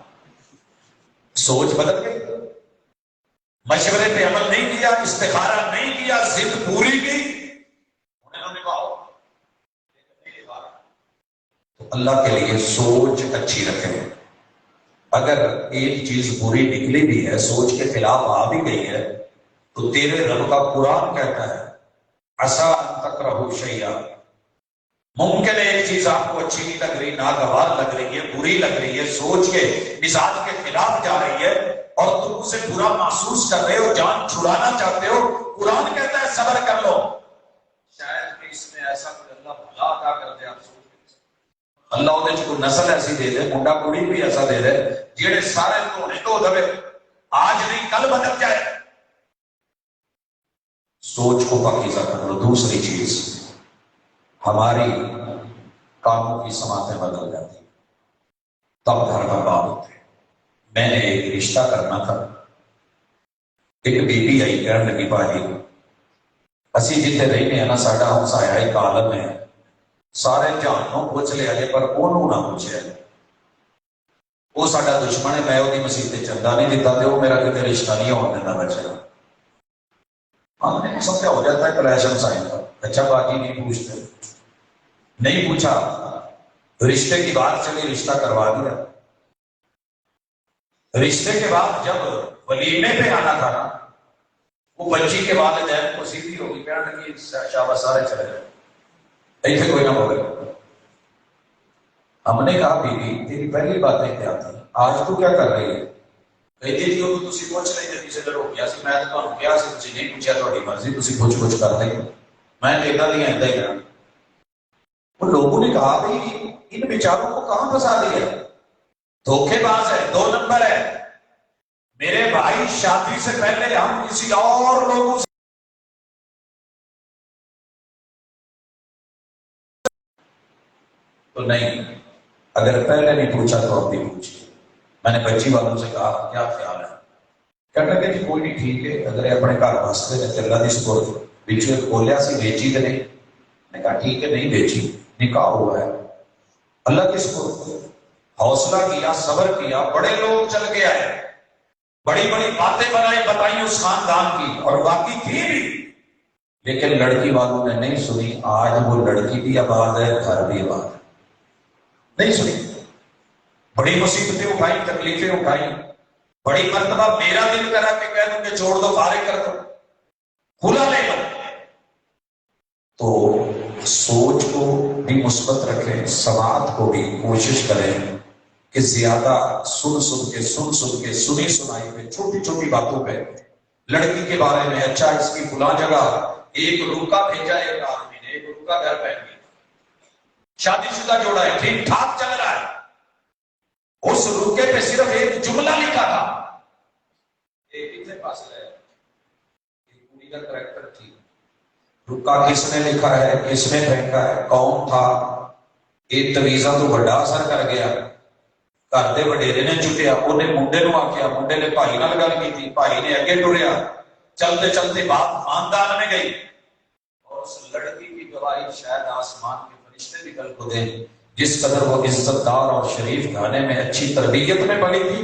سوچ بدل گئی، مشورے پہ عمل نہیں کیا، استخارہ نہیں کیا، ضد پوری کی، اللہ کے لیے سوچ اچھی رکھیں۔ اگر ایک چیز بری نکلی بھی ہے، سوچ کے خلاف آ بھی گئی ہے، تو تیرے رب کا قرآن کہتا ہے عسیٰ ان تکرہوا شیئا، ممکن ہے ایک چیز آپ کو اچھی نہیں لگ رہی، ناگوار لگ رہی ہے، بری لگ رہی ہے، سوچ کے مزاج کے خلاف جا رہی ہے، اور تم اسے برا محسوس کر رہے ہو، جان چھڑانا چاہتے ہو۔ قرآن کہتا ہے صبر کر لو، شاید کہ اس میں ایسا کوئی اللہ بھلا عطا کر دے، آپ سوچ اللہ وہ کوئی نسل ایسی دے دے، منڈا کڑی بھی ایسا دے دے جہے سارے دھونے دھو دے، آج نہیں کل بدل جائے۔ سوچ کو پاکیزہ کر لو۔ دوسری چیز، ہماری کاموں کی سماعتیں بدل جاتی، تب گھر کا کام ہوتے۔ میں نے ایک رشتہ کرنا تھا، ایک بی بی آئی کہنے لگی بھائی اسی جتنے رہنے ہیں نا، ساڈا ہمسایا ایک عالم ہے، سارے جہانوں پوچھ لیا جائے پر انہوں نہ پوچھے، وہ ساڈا دشمن ہے، میں وہ مسیح چندہ نہیں دیتا تو وہ میرا کتنے رشتہ نہیں ہونے دینا بچے گا۔ ہم نے سمجھا ہو جاتا ہے کلیش ہمسائے کا، اچھا باقی نہیں پوچھتے، نہیں پوچھا، رشتے کی بات چلی، رشتہ کروا دیا۔ رشتے کے بعد جب ولیمے پہ آنا تھا نا، وہ بچی کے والدین کو سیدھی ہوگی، کہنے لگی شاباش سارے چلے جائے، ایسے کوئی نہ ہوگا۔ ہم نے کہا بی بی تیری پہلی باتیں کیا تھی، آج تو کیا کر رہی ہے؟ کہتی تھی وہ تو تسی پوچھ لیں جی سے لڑو گیا سی، میں تو کیا سی تسی نہیں پوچھا، تھوڑی مرضی تسی کچھ کر دیں، میں دیکھا نہیں آتا ہی کرا۔ وہ لوگوں نے کہا بھائی ان بیچاروں کو کہاں پھنسا دیا، دھوکے باز ہے، 2 نمبر ہے۔ میرے بھائی شادی سے پہلے ہم کسی اور لوگوں سے تو نہیں، اگر پہلے نہیں پوچھا تو اب بھی پوچھیے۔ میں نے بچی والوں سے کہا کیا خیال ہے؟ کہنے لگے جی کوئی نہیں ٹھیک ہے، اگر اپنے گھر واسطے نے اللہ دی سپورٹ بچ کھولیا سی، بیچی تو نہیں؟ میں نے کہا ٹھیک ہے نہیں بیچی، نکاح ہوا ہے اللہ کی سپورٹ۔ حوصلہ کیا، صبر کیا، بڑے لوگ چل کے آئے، بڑی بڑی باتیں بتائیں اس خاندان کی، اور باقی تھی بھی، لیکن لڑکی والوں نے نہیں سنی۔ آج وہ لڑکی بھی آباد ہے، گھر بھی آباد ہے، نہیں سنی، بڑی مصیبتیں اٹھائی، تکلیفیں اٹھائی، بڑی مرتبہ میرا دل کرا کہ کہہ دوں کہ چھوڑ دو، فارغ کر دو، کھلا لے لو۔ تو سوچ کو بھی مثبت رکھیں، سماعت کو بھی کوشش کریں کہ زیادہ سن کے سنی سنائی پہ چھوٹی چھوٹی باتوں پہ لڑکی کے بارے میں اچھا اس کی فلاں جگہ ایک روکا بھیجا ایک آدمی نے، ایک روکا گھر پہ شادی شدہ جوڑا ہے، ٹھیک ٹھاک چل رہا ہے، اس روکے پہ صرف ایک جملہ لکھا تھا، ایک اتنے پاس ہے ایک پوری کا کریکٹر تھی، رکا کس نے لکھا ہے، کس نے پھینکا ہے، کون تھا، ایک تویزہ تو بڑا اثر کر گیا، گھر دے وڈیرے نے چٹیا، انہیں منڈے نو آکھیا، منڈے نے بھائی نال گل کیتی، بھائی نے اگے ٹریا، چلتے چلتے بات خاندان میں گئی، اور اس لڑکی کی گواہی شاید آسمان کے فرشتے بھی کل کو دیں، جس قدر وہ عزت دار اور شریف گھرانے میں اچھی تربیت میں پلی تھی،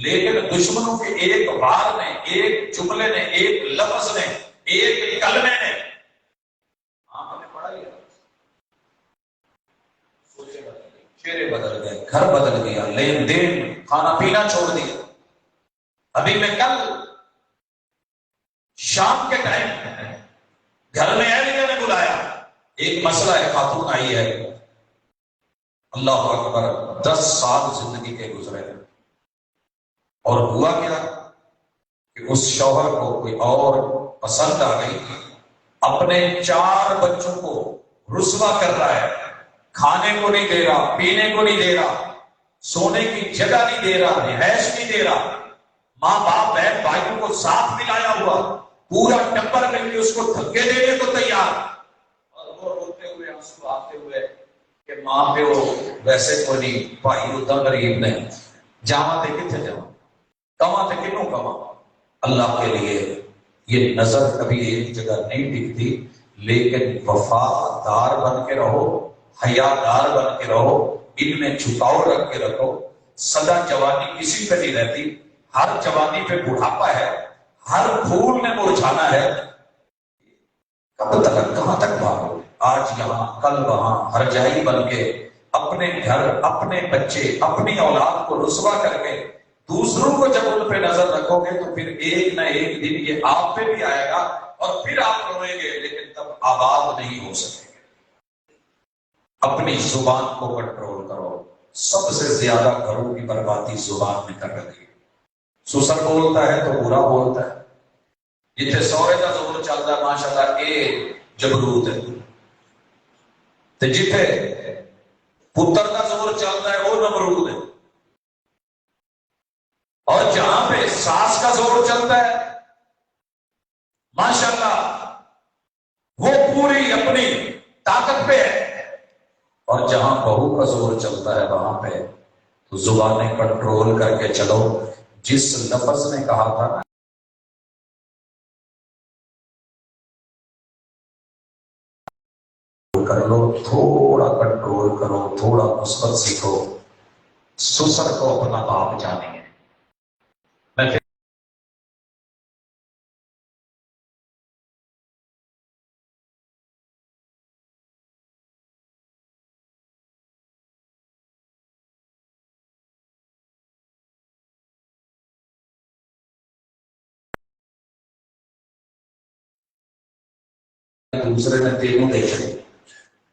لیکن دشمنوں کے ایک وار نے، ایک جملے نے، ایک لفظ نے، ایک کلمے نے ہم نے پڑھا ہی سوچے بدل گئے، چہرے بدل گئے، گھر بدل گیا، لین دین کھانا پینا چھوڑ دیا۔ ابھی میں کل شام کے ٹائم گھر میں اہلیہ نے بلایا، ایک مسئلہ ہے، خاتون آئی ہے، اللہ اکبر 10 سال زندگی کے گزرے، اور ہوا کیا کہ اس شوہر کو کوئی اور پسند آ گئی، اپنے 4 بچوں کو رسوا کر رہا ہے، کھانے کو نہیں دے رہا، پینے کو نہیں دے رہا، سونے کی جگہ نہیں دے رہا، رہائش نہیں دے رہا، ماں باپ بہن بھائیوں کو ساتھ ملایا ہوا، پورا ٹبر مل کے اس کو دھکے دینے کو تیار، اور وہ روتے ہوئے آنسو آتے ہوئے کہ ماں پیو ویسے کوئی نہیں، بھائی اتنا غریب نہیں، جاواں تے کتنے جاواں، کماں تے کنوں کماں، اللہ کے لیے یہ نظر کبھی ایک جگہ نہیں ٹکتی، لیکن وفادار بن کے رہو، حیادار بن کے رہو، ان میں چھپاؤ رکھ کے رکھو، سدا جوانی کسی پہ نہیں رہتی، ہر جوانی پہ بڑھاپا ہے، ہر پھول نے مرجھانا ہے، کب تک کہاں تک بھاگو، آج یہاں کل وہاں، ہر جائی بن کے اپنے گھر، اپنے بچے، اپنی اولاد کو رسوا کر کے دوسروں کو جب ان پہ نظر رکھو گے تو پھر ایک نہ ایک دن یہ آپ پہ بھی آئے گا اور پھر آپ روئیں گے، لیکن تب آباد نہیں ہو سکے گے۔ اپنی زبان کو کنٹرول کرو، سب سے زیادہ گھروں کی بربادی زبان میں کر رکھی ہے، سسر بولتا ہے تو برا بولتا ہے، جتنے سورے کا زور چلتا ہے ماشاءاللہ ایک جبروت ہے، تو جتنے پتر کا زور چلتا ہے وہ نمرود ہے، اور جہاں پہ ساس کا زور چلتا ہے ماشاءاللہ وہ پوری اپنی طاقت پہ ہے، اور جہاں بہو کا زور چلتا ہے وہاں پہ تو زبانیں کنٹرول کر کے چلو، جس لفظ نے کہا تھا نا کر لو، تھوڑا کنٹرول کرو، تھوڑا مثبت سیکھو، سسر کو اپنا باپ جانیں گے۔ میں دوسرے نے تینوں دیکھے،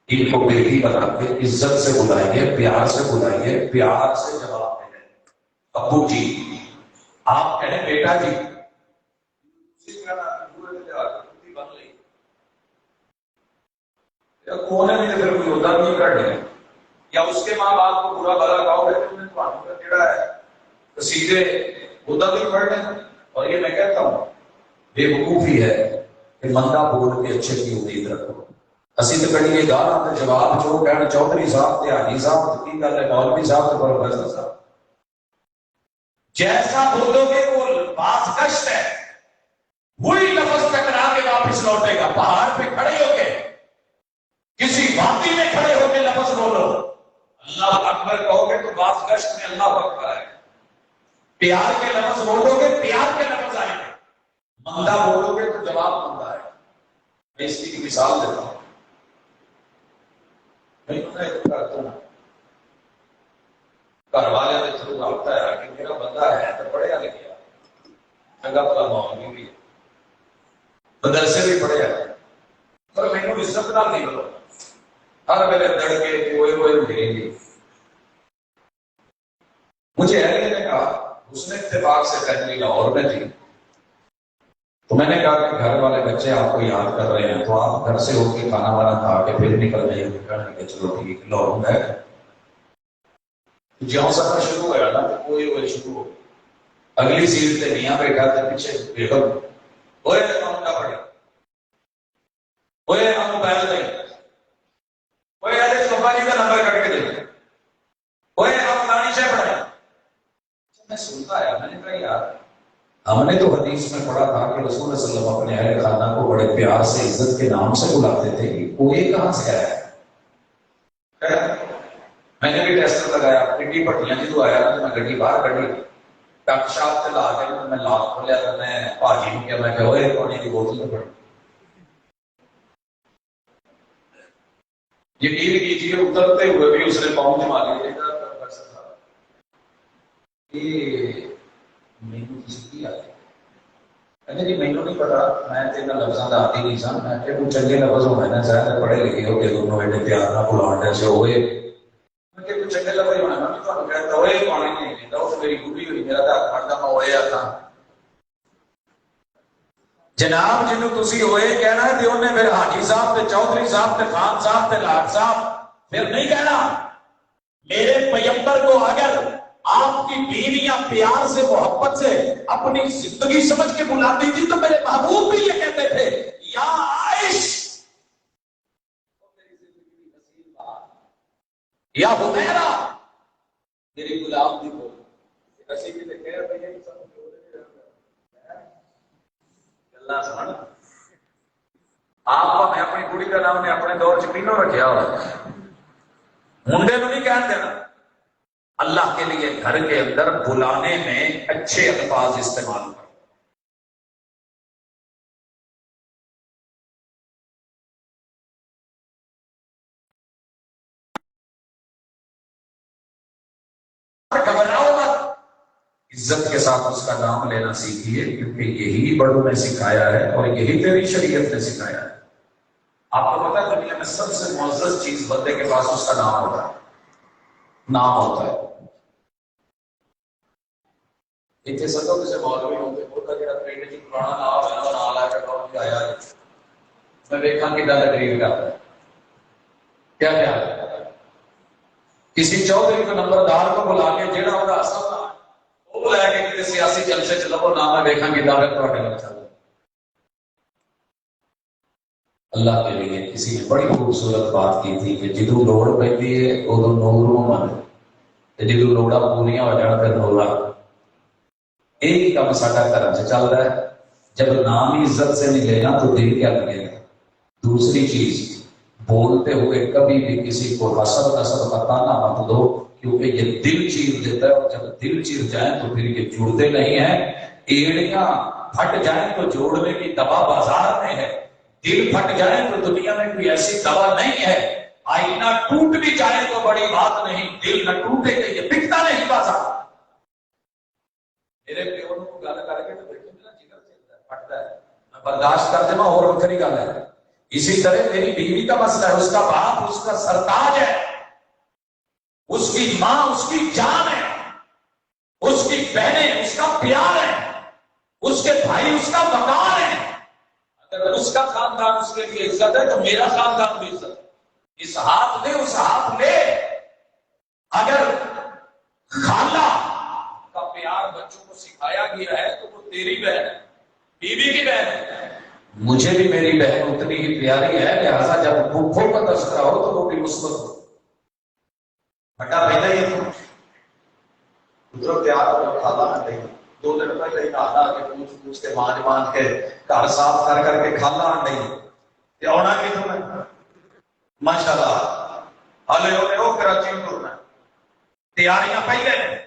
ان کو بیٹی بنا کے عزت سے بلائیے، پیار سے بلائیے، پیار سے جواب دیں، ابو جی، آپ کہیں بیٹا جی، کونے میں پھر کوئی ہوتا نہیں کرنے، یا اس کے ماں باپ کو برا بھلا کہو گے تم نے تو کیڑا ہے تو سیدھے ہوتا نہیں پڑھنے۔ اور یہ میں کہتا ہوں بے وقوفی ہے کہ مندہ بول کے اچھے کی امید رکھو، اسی تو کڑی یہ گانا تے جواب جو کہنا چودھری صاحب تے حاجی صاحب کی گل ہے، مولوی صاحب تے پروفیسر صاحب، جیسا بولو گے وہ بات کشت ہے، وہی لفظ ٹکرا کے واپس لوٹے گا۔ پہاڑ پہ کھڑے ہو کے، کسی وادی میں کھڑے ہو کے لفظ بولو، اللہ اکبر کہو گے تو بات کشت میں اللہ اکبر ہے، پیار کے لفظ بولو گے پیار کے لفظ آئیں گے، مندہ بولو گے تو جواب مندہ ہے۔ میں اس کی مثال دیتا ہوں، گھر والے نے تھرو رابطہ ہے کہ میرا بندہ ہے تو پڑھیا لکھیا، چنگا بھلا ماحول بھی مدرسے بھی پڑھیا، پر مینوں عزت نال نہیں بولو، ہر ویلے دڑ کے ہوئے ہوئے اٹھیں گے، مجھے اہلیہ نے کہا اس نے اتفاق سے فیملی لاہور میں تھی، تو میں نے کہا کہ گھر والے بچے آپ کو یاد کر رہے ہیں، تو آپ گھر سے اٹھ کے کھانا وانا کھا کے پھر نکل جائیے، کہنے کہ چلو ٹھیک لاہور ہے۔ جہاں سفر شروع ہوا نا کوئی شروع ہو، اگلی سیٹ سے میاں بیٹھا تھا، پیچھے بیگم، اوے ہم کا پڑے، اوے ہم موبائل دیں، اوے ارے صوفا جی کا نمبر کٹ کے دیں، اوے ہم فلانی شے پڑھائیں۔ میں سنتا آیا، میں نے کہا یار ہم نے تو حدیث میں پڑھا تھا کہ رسول اللہ صلی اللہ علیہ وسلم اپنے اہل خانہ کو بڑے پیار سے عزت کے نام سے بلاتے تھے، کوئی کہاں سے آیا ہے؟ میں نے بھی ٹیسٹر لگایا، پٹی پٹیاں جدو آیا نا تو میں گڈی باہر کڈی، ٹک شاپ سے لا کے میں لاک کھولیا تو میں پاجی کو کیا میں کہ اوے پانی کی بوتل تو پڑ، یقین کیجیے اترتے ہوئے بھی اس نے پاؤں جما لیے، یہ مینو کسی کی آئی، کہتے جی مینو نہیں پتا، میں تیرا لفظاں کا آتی نہیں سن، میں کہ کوئی چنگے لفظ ہونے نا شاید پڑھے لکھے ہو کے دونوں ایڈے پیار نہ بلان سے ہوئے، میں کہ کوئی چنگے لفظ ہونا میں تو کہتا ہوئے پانی نہیں دیتا، اس میری گولی ہوئی میرا تو پڑھتا میں ہوئے آتا جناب جنہوں تسی ہوئے کہنا ہے تو انہیں پھر حاجی صاحب تے چودھری صاحب تے خان صاحب تے لاٹ صاحب پھر نہیں کہنا۔ میرے پیغمبر کو اگر آپ کی بیویاں پیار سے محبت سے اپنی زندگی سمجھ کے بلاتی تھی تو میرے محبوب بھی یہ کہتے تھے یا عائش یا حمیرہ میری غلام دی بول ایسی بھی کہہ رہے ہیں اللہ سبحانہ آپ نے اپنی کڑی کا نام نے اپنے دور چ پینو رکھیا ہوا منڈے کو نہیں کہہ دینا۔ اللہ کے لیے گھر کے اندر بلانے میں اچھے الفاظ استعمال کرو۔ گھبراؤ مت، عزت کے ساتھ اس کا نام لینا سیکھیے، کیونکہ یہی بڑوں نے سکھایا ہے اور یہی تیری شریعت نے سکھایا ہے۔ آپ کو پتا ہے دنیا میں سب سے معزز چیز بندے کے پاس اس کا نام ہوتا ہے، نام ہوتا ہے۔ اتنے سدو کسی مولوی ہوتے ہوتا کہ پیٹ چ پرانا نام ہے نا نام لا کے کہو کہ آیا میں دیکھا کتنا تقریر کرتا ہے کیا کیا کسی چودھری کو نمبردار کو بلا کے جہاں ہوگا اصل نام وہ بلا کے کسی سیاسی جلسے چ لو نام ہے دیکھا کہ دعوت پڑھنے لگ چل۔ اللہ کے لیے کسی نے بڑی خوبصورت بات کی تھی کہ جدو لوڑ پہنتی ہے ادو نور من جدو لوڑا پوریا ہو جان پھر نورا۔ ایک کام ساڈا گھر سے چل رہا ہے، جب نام ہی عزت سے نہیں لینا تو دل کیا لگے گا۔ دوسری چیز بولتے ہوئے کبھی بھی کسی کو حسد نسب کا تانا مت دو، کیونکہ یہ دل چیر دیتا ہے، اور جب دل چیر جائیں تو پھر یہ جڑتے نہیں ہیں۔ ایڑیاں پھٹ جائیں تو جوڑنے کی دوا بازار میں ہے، دل پھٹ جائیں تو دنیا میں کوئی ایسی دوا نہیں ہے۔ آئینہ ٹوٹ بھی جائے تو بڑی بات نہیں، دل نہ ٹوٹے کہ یہ بکتا نہیں بازار۔ میرے پیور کو گل کر کے تو دیکھیں میرا جگر چلتا ہے پھٹتا ہے، میں برداشت کر دوں اور وکری گل ہے۔ اسی طرح میری بیوی کا مسئلہ ہے، اس کا باپ اس کا سرتاج ہے، اس کی ماں اس کی جان ہے، اس کی بہنیں اس کا پیار ہے، اس کے بھائی اس کا وقار ہے۔ اگر اس کا خاندان اس کے لیے عزت ہے تو میرا خاندان بھی عزت ہے۔ اس ہاتھ لے اس ہاتھ لے، اگر خالہ کا پیار بچوں کو سکھایا گیا ہے تو وہ تیری بہن ہے، بیوی کی بہن ہے۔ مجھے بھی میری بہن اتنی ہی پیاری ہے، لہذا جب بھوکوں کا تذکرہ ہو تو وہ بھی مثبت ہو۔ بڑا پہلے ہی ادھر پیار اور خالہ آ گئی، 2 دن پہلے ہی آنا کہ پوچھ پوچھ کے مانج مانج کے گھر صاف کر کر کے خالہ آ گئی کہ آنا کی تمہیں ماشاء اللہ ہلے ہونے وہ کراچی میں ٹرنا تیاریاں پہلے نے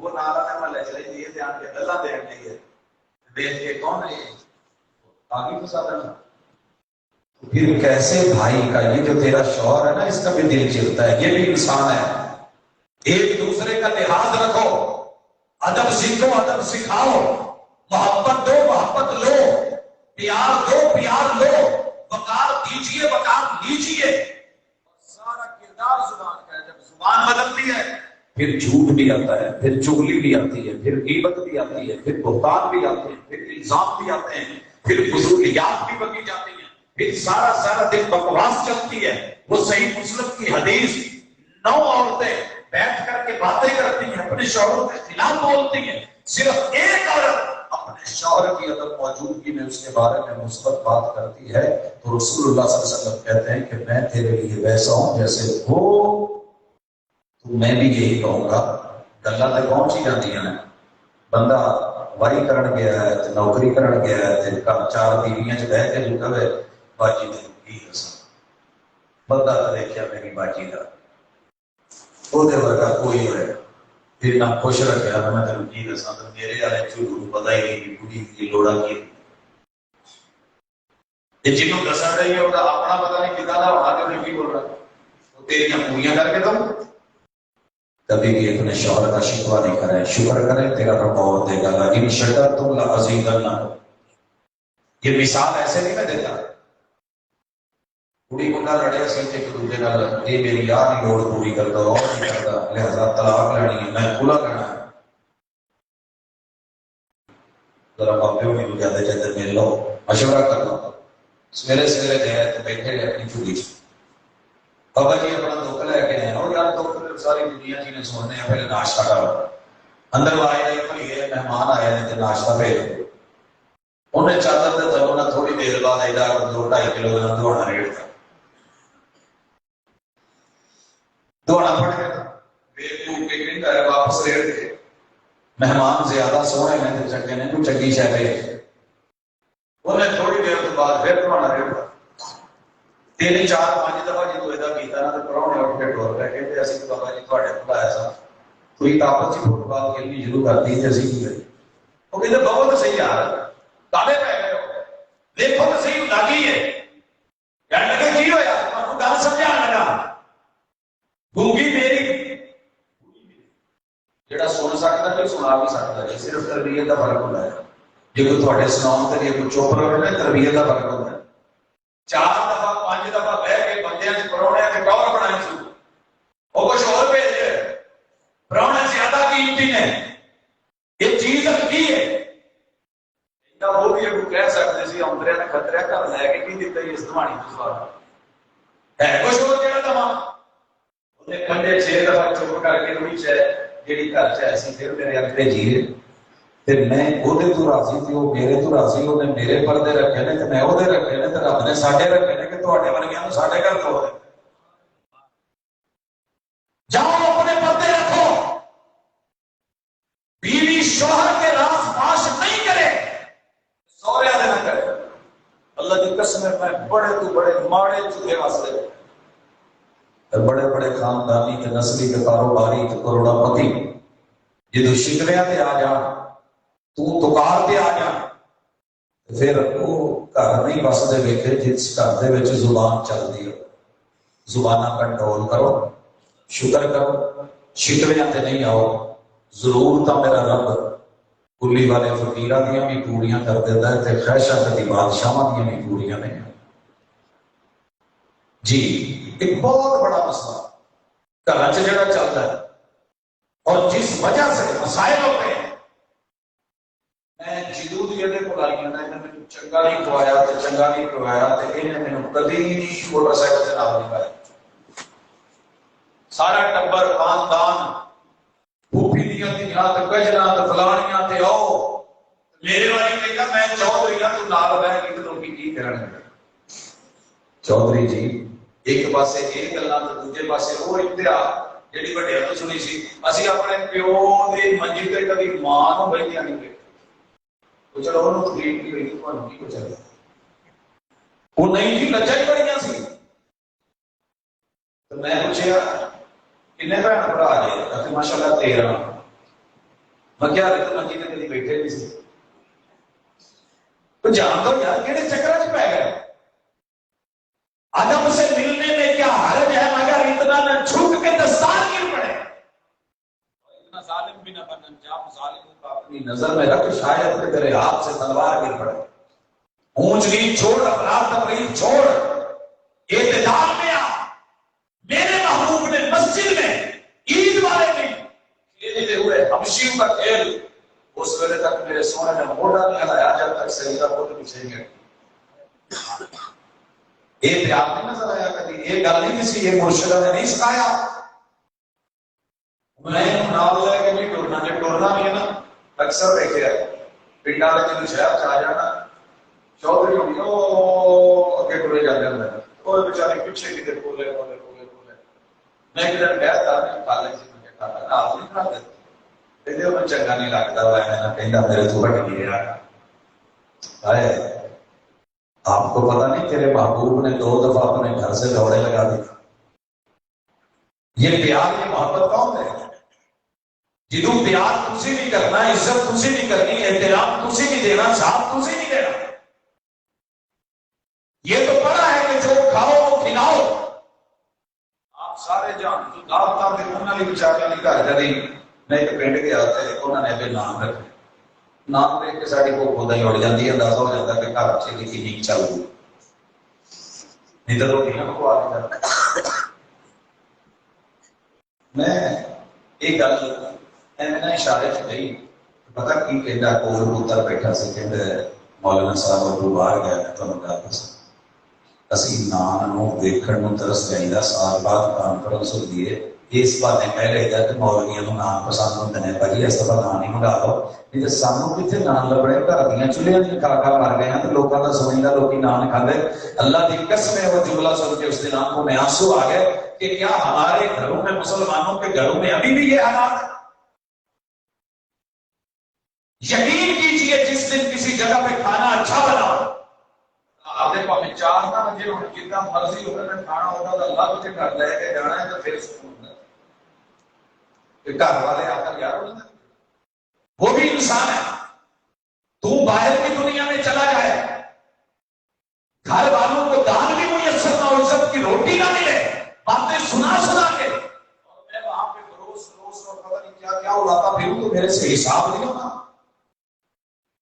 وہ نالا نے محلے چلے دیے دھیان کے گلا دین لیے دیکھ کے کون ہے آگے فسادن۔ پھر کیسے بھائی کا یہ جو تیرا شوہر ہے نا اس کا بھی دل چلتا ہے، یہ بھی انسان ہے۔ ایک دوسرے کا لحاظ رکھو، ادب سیکھو ادب سکھاؤ، محبت دو محبت لو، پیار دو پیار لو، وقار دیجیے وقار لیجیے۔ سارا کردار زبان کا ہے، جب زبان بدلتی ہے پھر جھوٹ بھی آتا ہے، پھر چغلی بھی آتی ہے، پھر غیبت بھی آتی ہے، پھر بہتان بھی آتے ہیں، پھر الزام بھی آتے ہیں، پھر فضولیات بھی بکی جاتی ہیں، پھر سارا دن بکواس چلتی ہے۔ وہ صحیح مسلم کی حدیث 9 عورتیں بیٹھ کر کے باتیں کرتی ہیں، اپنے شوہروں کے خلاف بولتی ہیں، صرف ایک عورت اپنے شوہر کی عدم موجودگی میں اس کے بارے میں مثبت بات کرتی ہے تو رسول اللہ صلی اللہ علیہ وسلم کہتے ہیں کہ میں تیرے لیے ویسا ہوں جیسے وہ، تو میں بھی یہی کہوں گا۔ گلاں تے پہنچ ہی جاتی ہیں۔ بندہ وائی کرن گیا ہے تے نوکری کرن گیا ہے تے چار بیویاں چ بہ کے جو کہے باجی تے کی دساں، بندہ تے دیکھیا میری باجی دا وہ دے ورگا کوئی ہوئے پھر نہ خوش رکھا میں تینوں کی دساں تے میرے والے جھوٹ پتہ ہی نہیں کہ بڑھی کی لوڑا کی یہ جنوں دسا رہی ہے وہ اپنا پتہ نہیں کتنا دا ہونا تے کی بول رہا وہ تیریاں پوریاں کر کے دوں۔ کبھی بھی اپنے شوہر کا شکوہ نہیں کریں، شکر کریں تیرا رب اور دے گا، لیکن شکرتم لازیدنکم۔ یہ مثال ایسے نہیں میں دیتا، کڑی منڈا لڑے سی ایک دوسرے نال، یہ میری یار نہیں لوڑ پوری کرتا اور نہیں کرتا لہذا طلاق لینی ہے، میں کھلا لینا ہے۔ ذرا باپیوں کی جاتے جاتے مل لو، مشورہ کر لو، سویرے سویرے گئے تو بیٹھے گئے اپنی چولی سے، بابا جی اپنا دکھ لے کے ہیں اور یار دکھ ساری دنیا جی نے سننے ہیں، پہلے ناشتہ کرو۔ اندر آئے نہیں کھلیے مہمان آئے نے تے ناشتہ بھیج انہیں چادر دے تو انہیں تھوڑی دیر بعد ایڈا 2-2.5 کلو دھونا ریڑ تھا، دھونا پڑ گیا ویک ٹوک کے کہیں گھر واپس ریڑ کے مہمان زیادہ سونے میں تے چنگے نے کوئی چنگی شے بھیج انہیں تھوڑی دیر تو بعد پھر دھونا ریڑ تھا۔ 3-4-5 دفعہ جدو ادا کیتا نا تو پراؤنے اٹھ کے ٹور پہ کہتے اسی تو بابا جی تھوڑے کو آیا سا کوئی طاقت سی فٹ بال کھیلنی شروع کرتی تے اسی کی کری، وہ کہتے بہت صحیح یار تالے پہ گئے ہو دیکھو تو صحیح لگی ہے کہنے لگے کی ہوا آپ کو گل سمجھا لگا گونگی میری جڑا سن سکتا کوئی سنا بھی سکتا ہے، صرف تربیت کا فرق ہوتا ہے۔ جی کوئی تھوڑے سناؤ تو جی کوئی چپ رہے تربیت کا فرق ہوتا ہے۔ 4 دفعہ 5 دفعہ بہ کے بندے پرونے کے ٹور بنائے سو وہ کچھ اور بھیجے پرونے زیادہ قیمتی نے یہ چیز کی ہے وہ بھی اگو کہہ سکتے سی اندرے نے خطرہ کر لے کے کی دیتا ہے اس دماغی تو سوال ہے کچھ اور کہنا تمام انہیں کھنڈے 6 دفعہ چپ کر کے روئی چاہے جیڑی گھر چ ایسی پھر میرے اگلے جیے پھر میں وہ تو راضی تھی وہ میرے تو راضی انہیں میرے پردے رکھے نے میں وہ رکھے نے تو رب نے ساڈے رکھے نے کہ تھوڑے ورگیاں ساڈے گھر تو جاؤ اپنے پردے رکھو، بیوی شوہر کے راز فاش نہیں کرے، سوریا نہ کرے۔ اللہ کی قسم میں بڑے تو بڑے ماڑے چوہے واسطے بڑے بڑے خاندانی کے نسلی کے کاروباری کے کروڑا پتی جدو شکریہ تے آ جان تو تکار تے آ جان پھر وہ گھر نہیں بستے ویکھے جس گھر دے وچ زبان چلدی ہو، زباناں کنٹرول کرو، شکر کرو، شکریاں تے نہیں آؤ، ضرور تا میرا رب کلی والے فقیراں دیاں بھی پوریاں کر دیتا ہے تے خواہشاں تے بادشاہاں دیاں بھی پوریاں نہیں۔ جی ایک بہت بڑا مسئلہ گھر چ جڑا چلتا ہے اور جس وجہ سے مسائل ہوتے ہیں، میں جدو دی دے کو لائی نا انہاں نے چنگا نہیں کھوایا تے چنگا نہیں کھوایا تے انہاں نے کبھی نہیں موٹر سائیکل سے نال نہیں پایا، سارا ٹبر خاندان پھوپھی دیاں دھیاں تے گجراں تے فلانیاں تے آؤ میرے والی کہندا میں چودھری ہاں تو نال بیٹھ کے لوکی کی کرن گے چودھری جی ایک پاسے یہ گلاں تے دوجے پاسے وہ انتہا جڑی بڑے تو سنی سی اسی اپنے پیو دی منجی تے کبھی ماں نو بیٹھیا نہیں گئے تو چلو انہوں تکلیف کی ہوئی تو کی کچھ ہے وہ نہیں تھی لجا ہی بڑیاں سی تو میں پوچھیا کنے بہن بھرا جی کہ ماشاءاللہ 13 میں کیا رہتا منجی تے کبھی بیٹھے نہیں سی تو جان دو یار کہڑے چکر چ پی گئے ادب سے ملنے میں کیا حرج ہے مگر اتنا نہ جھک کے دستار گر پڑے اتنا ظالم بھی نہ بن انجام ظالم کو اپنی نظر میں رکھ شاید کہ تیرے ہاتھ سے تلوار گر پڑے اونچ نیچ چھوڑ افراد تفریح چھوڑ اعتدال میں آ۔ میرے محبوب نے مسجد میں عید والے دن حبشیوں کا کھیل اس ویلے تک میرے سونے نے موڈا نہیں ہلایا جب تک سیدہ خود پیچھے گئے. یہ پیار نہیں نظر آیا کبھی, یہ گل نہیں کسی یہ مرشدہ نے نہیں سکھایا. میں نام لے کے نہیں ٹورنا, جب ٹورنا بھی ہے نا اکثر دیکھے پنڈ والے جن شہر چ آ جانا چودھری ہوگی وہ اگے ٹورے جاتے ہیں, وہ بیچارے پیچھے کدھر بولے بولے بولے بولے. میں ایک دن گیا تھا کالج میں کھاتا آپ نہیں کھا دیتے میں چنگا نہیں لگتا کہنا میرے تو ہٹ گیا. آپ کو پتا نہیں تیرے محبوب نے 2 دفعہ اپنے گھر سے دوڑے لگا دی. یہ پیار یہ محبت کون ہے؟ جدو پیار تسی نہیں کرنا, عزت تسی نہیں کرنی, احترام تسی نہیں دینا, ساتھ تسی نہیں دینا. یہ تو پڑا ہے کہ جو کھاؤ وہ کھلاؤ. آپ سارے جان جو دعوتاں دے انہاں نے بیچارے نہیں گھر جڑی میں ایک پنڈ گیا تے انہاں نے بھی نام رکھے. نام دیکھ کے ساری کو خدا ہی اڑ جاتی ہے, اندازہ ہو جاتا ہے کہ گھر سے لکھی نہیں چل رہی. ادھر روٹی نہ کو آ میں ایک گل میں اشارے سے گئی پتا کی کہنا کول پتر بیٹھا سی کہ مولانا صاحب ابو باہر گیا تو گل دس اسی نان دیکھنے ترس جائیے. سال بعد کانفرنس ہوتی ہے اس بات نے پہلے گیا کہ مولویوں کو نام پسند ہوتے ہیں بھائی اس دفعہ نام نہیں منگا لو نہیں تو سانو کتنے نام لبڑے گھر دیا چولہے کی کھا مر گئے ہیں تو لوگوں کا سمجھتا لوگ نام نہیں کھاتے. اللہ کی قسم ہے وہ جملہ سن کے اس دن آنکھوں میں آنسو آ گئے کہ کیا ہمارے گھروں میں مسلمانوں کے گھروں میں ابھی بھی یہ حالات ہے. یقین کیجئے جس دن کسی جگہ پہ کھانا اچھا بنا آپ نے پاویں 4 بجے جتنا مرضی ہوگا کھانا ہوگا تو اللہ تجھے گھر لے کے جانا ہے تو پھر سکون ہوگا کہ گھر والے آ کر یار وہ بھی انسان ہے. تو باہر کی دنیا میں چلا جائے گھر والوں کو دان بھی میسر نہ ہو, عزت کی روٹی نہ ملے, باتیں سنا سنا کے اور میں وہاں پہ روز روز اور پتہ نہیں کیا کیا اڑاتا پھروں تو میرے سے حساب نہیں ہونا.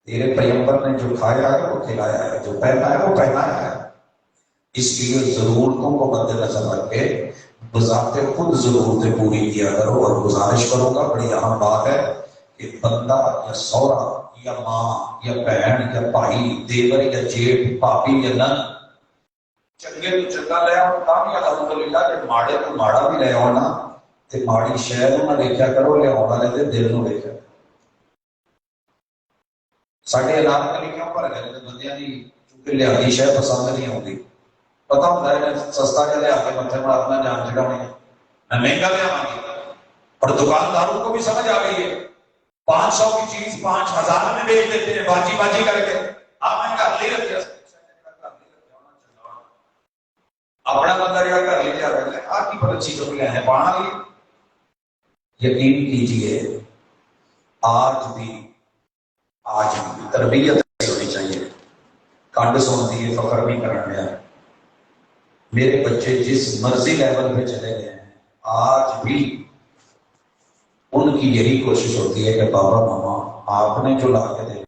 تیرے پیغمبر نے جو کھایا ہے وہ کھلایا ہے, جو پہنا ہے وہ پہنایا ہے. اس لیے ضرورتوں کو مد نظر رکھ کے بذات خود ضرورتیں پوری کیا کرو. اور گزارش کروں گا بڑی اہم بات ہے کہ بندہ یا سورا یا ماں یا بہن یا بھائی دیور یا جیٹ پاپی یا نن چنگے تو چنگا لے آؤ تاکہ الحمدللہ کہ ماڑے تو ماڑا بھی لے آؤ نا تے ماڑی شہر نہ دیکھا کرو, لے آؤ والے دل نو دیکھا. ساڈے علاقے کلی کیوں پر گئے بندیاں دی چونکہ لہذی شے پسند نہیں آتی. پتا ہوتا ہے سستا کے لے آ کے متھے پر اپنا جان چڑھاؤنی ہے, میں مہنگا لے آؤں. اور دکانداروں کو بھی سمجھ آ گئی ہے 500 کی چیز 5000 میں بیچ دیتے ہیں باجی باجی کر کے. آپ نے گھر لے رکھا اپنا بندہ جا کر لے جا رہے ہیں آپ کی بڑی چیزوں کے ہیں پانا لی. یقین کیجئے آج بھی تربیت ہونی چاہیے. کانڈ سنتی ہے فخر نہیں کرنا ہے. میرے بچے جس مرضی لیول پہ چلے گئے ہیں آج بھی ان کی یہی کوشش ہوتی ہے کہ بابا ماما آپ نے جو لا کے دے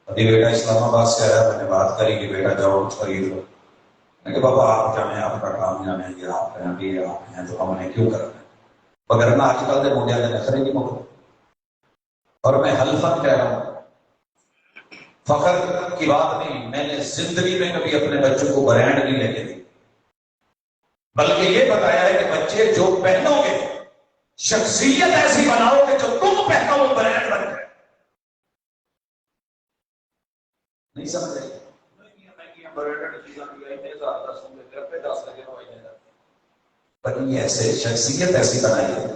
ابھی بیٹا اسلام آباد سے آیا, میں نے بات کری کہ بیٹا جاؤ خرید لو. میں کہ بابا آپ جانے آپ کا کام جانے یہ آپ ہیں ابھی آپ ہیں تو ہم نے کیوں کرنا ہے مگر نہ آج کل کے منڈیا کے نخرے نہیں مکر. اور میں حلفاً کہہ رہا ہوں فخر کی بات نہیں, میں نے زندگی میں کبھی اپنے بچوں کو برانڈ نہیں لے کے دی بلکہ یہ بتایا ہے کہ بچے جو پہنو گے شخصیت ایسی بناؤ کہ جو تم پہنو وہ برانڈ بن جائے. نہیں سمجھ رہے ایسے شخصیت ایسی بنائی ہے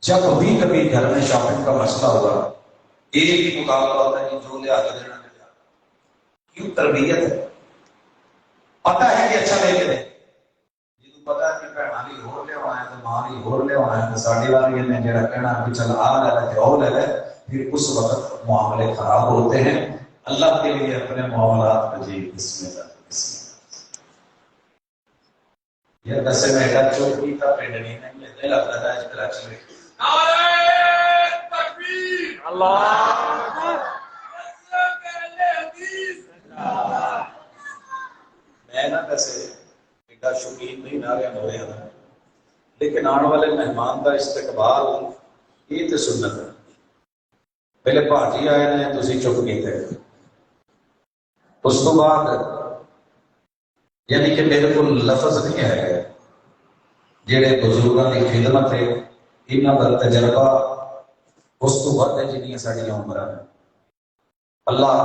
جب بھی کبھی گھر میں شاپنگ کا مسئلہ ہوگا ایک ہی مقابلہ ہوتا ہے کہ جو لے آ کے دینا کیوں تربیت ہے. پتا ہے کہ اچھا لے کے دے جی پتا ہے کہ بہنا بھی ہو لے ہونا ہے تو ماں بھی ہو لے ہونا ہے تو ساڑی والی نے جڑا کہنا کہ چل آ لے لے او لے لے پھر اس وقت معاملے خراب ہوتے ہیں. اللہ کے لیے اپنے معاملات میں جی بسم اللہ یہ دسے میں ایڈا چوکی کا پینڈ نہیں ہے لگتا ہے اس کراچی میں میں نہ کسے ایڈا شوقین نہیں نہ رہا ہو رہا لیکن آنے والے مہمان کا استقبال یہ تو سنت ہے. پہلے بھاجی آئے نے تسی چپ کیتے, اس تو بعد یعنی کہ میرے کو لفظ نہیں ہے جہے بزرگوں کی خدمت ہے انہوں کا تجربہ اس تو بعد ہے جنہیں ساڑیاں عمر ہیں. اللہ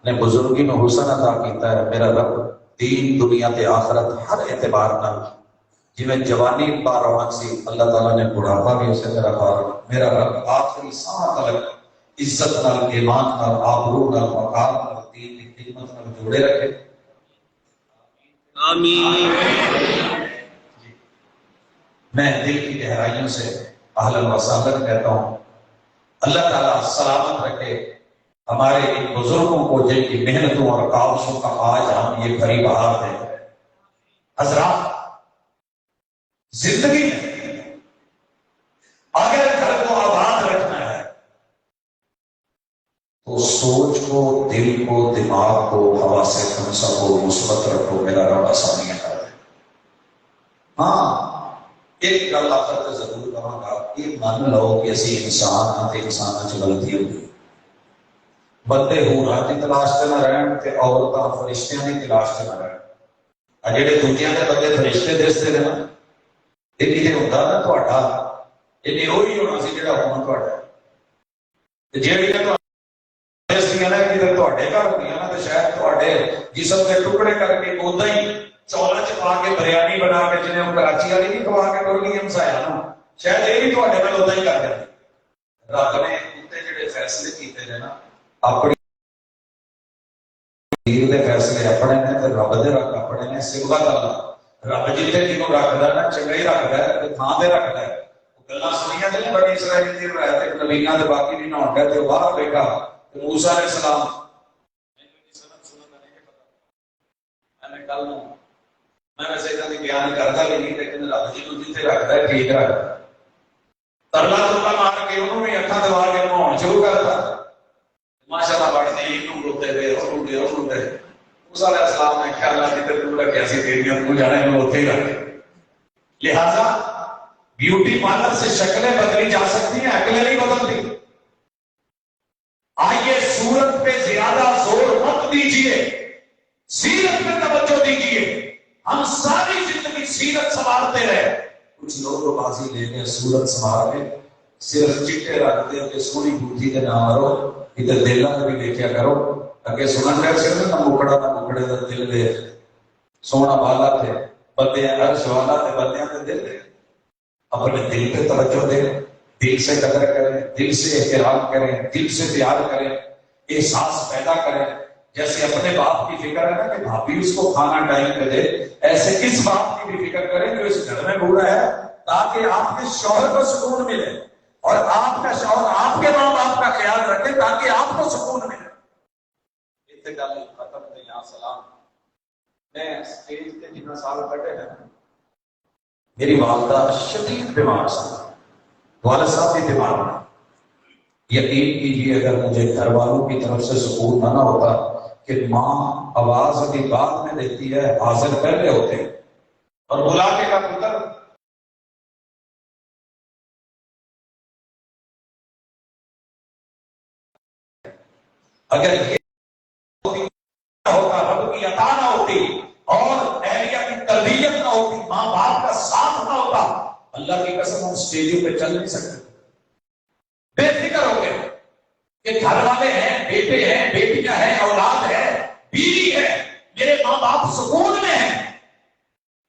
نے بزرگی میں حسن عطا کیتا ہے. میرا رب دین دنیا تے آخرت ہر اعتبار نال جی میں جوانی پارواں سی اللہ تعالیٰ نے بڑھاپا بھی اسے طرح پار. میرا رب آخری سانس تک عزت نال ایمان نال آبرو نال وقار نال دین کی خدمت نال جوڑے رکھے. آمین. میں دل کی گہرائیوں سے اہلا و سہلا کہتا ہوں. اللہ تعالیٰ سلامت رکھے ہمارے ان بزرگوں کو جن کی محنتوں اور کاوشوں کا آج ہم یہ بھری بہار دیں. حضرات زندگی میں اگر گھر کو آباد رکھنا ہے تو سوچ کو, دل کو, دماغ کو, ہوا سے خمسہ کو مثبت رکھو. میرا رب آسانیاں کر دے. ہاں ایک گل آخر تو ضرور کہوں گا, یہ مان لو کہ اسی انسان ہاں تے انسان چ غلطی ہوگی. بندے ہوراں کی تلاش سے نہ رہن تے عورتاں فرشتیاں کی تلاش سے نہ رہن. جہے دنیا کے بندے فرشتے دستے نے نا یہ کتنے ہوتا نا تھوڑا یہ وہی ہونا سی جہاں ہونا تھوڑا جہاں دستی نا کدھر تھوڑے گھر ہوئی نا تو شاید تھوڑے جسم کے ٹکڑے کر کے ادا ہی چولا چ پا کے بریانی بنا کے جنہیں کراچی والی نہیں کھوا کے ٹر گئی ہمسایا نا شاید یہ بھی تھوڑے میں ادا ہی کر دیں. رب نے اتنے جڑے فیصلے کیتے ہیں نا اپنی دیر دے فیصلے اپنے نے تے رب دے رکھ اپنے نے. سبحان اللہ. رب جتنے جنوں رکھدا نا چنگا ہی رکھدا ہے تے تھاں تے رکھدا ہے. گلاں سنیاں تے بڑی اسرائیل دی روایت نبیاں دے باقی بھی نہ ہوندا تے باہر بیٹھا موسیٰ علیہ السلام میں کل میں ویسے اتنا بیان کرتا بھی نہیں لیکن رب جی کو جتنے رکھتا ہے ٹھیک رکھتا ہے. ترلا ترلا مار کے انہوں نے اکھاں دبا کے نہاؤن شروع کرتا. ماشاءاللہ پڑھتے ہیں انہوں روتے ہوئے اور روتے موسیٰ علیہ السلام نے خیال نہ کہ تو رکھیا سی تیریاں تو جانے میں ہوتے ہی رکھے. لہذا بیوٹی پارلر سے شکلیں بدلی جا سکتی ہیں, عقلیں نہیں بدلتی. آئیے صورت پہ زیادہ زور مت دیجیے, سیرت پہ توجہ دیجیے. ہم ساری زندگی سیرت سنوارتے رہے. کچھ لوگ بازی لے کے صورت سنوار کے صرف چٹے رکھتے ہیں کہ سونی بوٹھی کے نہ مارو. ادھر دل کا بھی دیکھا کرو اگے سنن رہے سے نہ مکڑا نہ مکڑے کا دل دے سونا بالا تھے بندے عرش والا تے بندیاں دے دل دے. اپنے دل پہ توجہ دیں, دل سے قدر کریں, دل سے احترام کریں, دل سے پیار کریں, احساس پیدا کریں. جیسے اپنے باپ کی فکر ہے نا کہ بھابھی اس کو کھانا ٹائم پہ دے, ایسے کس باپ کی بھی فکر کریں جو اس گھر میں بوڑھا ہے تاکہ آپ کے شوہر کو سکون ملے اور آپ کا شوہر آپ کے ماں باپ کا خیال رکھے تاکہ آپ کو سکون ملے. ختم تے یہاں سلام. میں اسٹیج پہ جتنا سال کٹے ہیں میری والدہ شدید بیمار سی, والد صاحب بھی بیمار ہیں. یقین کیجیے اگر مجھے گھر والوں کی طرف سے سکون نہ ہوتا کہ ماں آواز ابھی بعد میں دیتی ہے حاضر پہلے ہوتے اور بلا کے کا پتر اگر یہ ہوتا رب کی عطا نہ ہوتی اور اہلیہ کی تربیت نہ ہوتی, ماں باپ کا ساتھ نہ ہوتا, اللہ کی قسم ہم اسٹیجوں پہ چل نہیں سکتے. بے فکر ہو گئے کہ گھر والے ہیں, بیٹے ہیں, بیٹیاں ہیں, اولاد ہے, بیوی ہے, میرے ماں باپ سکون میں ہیں.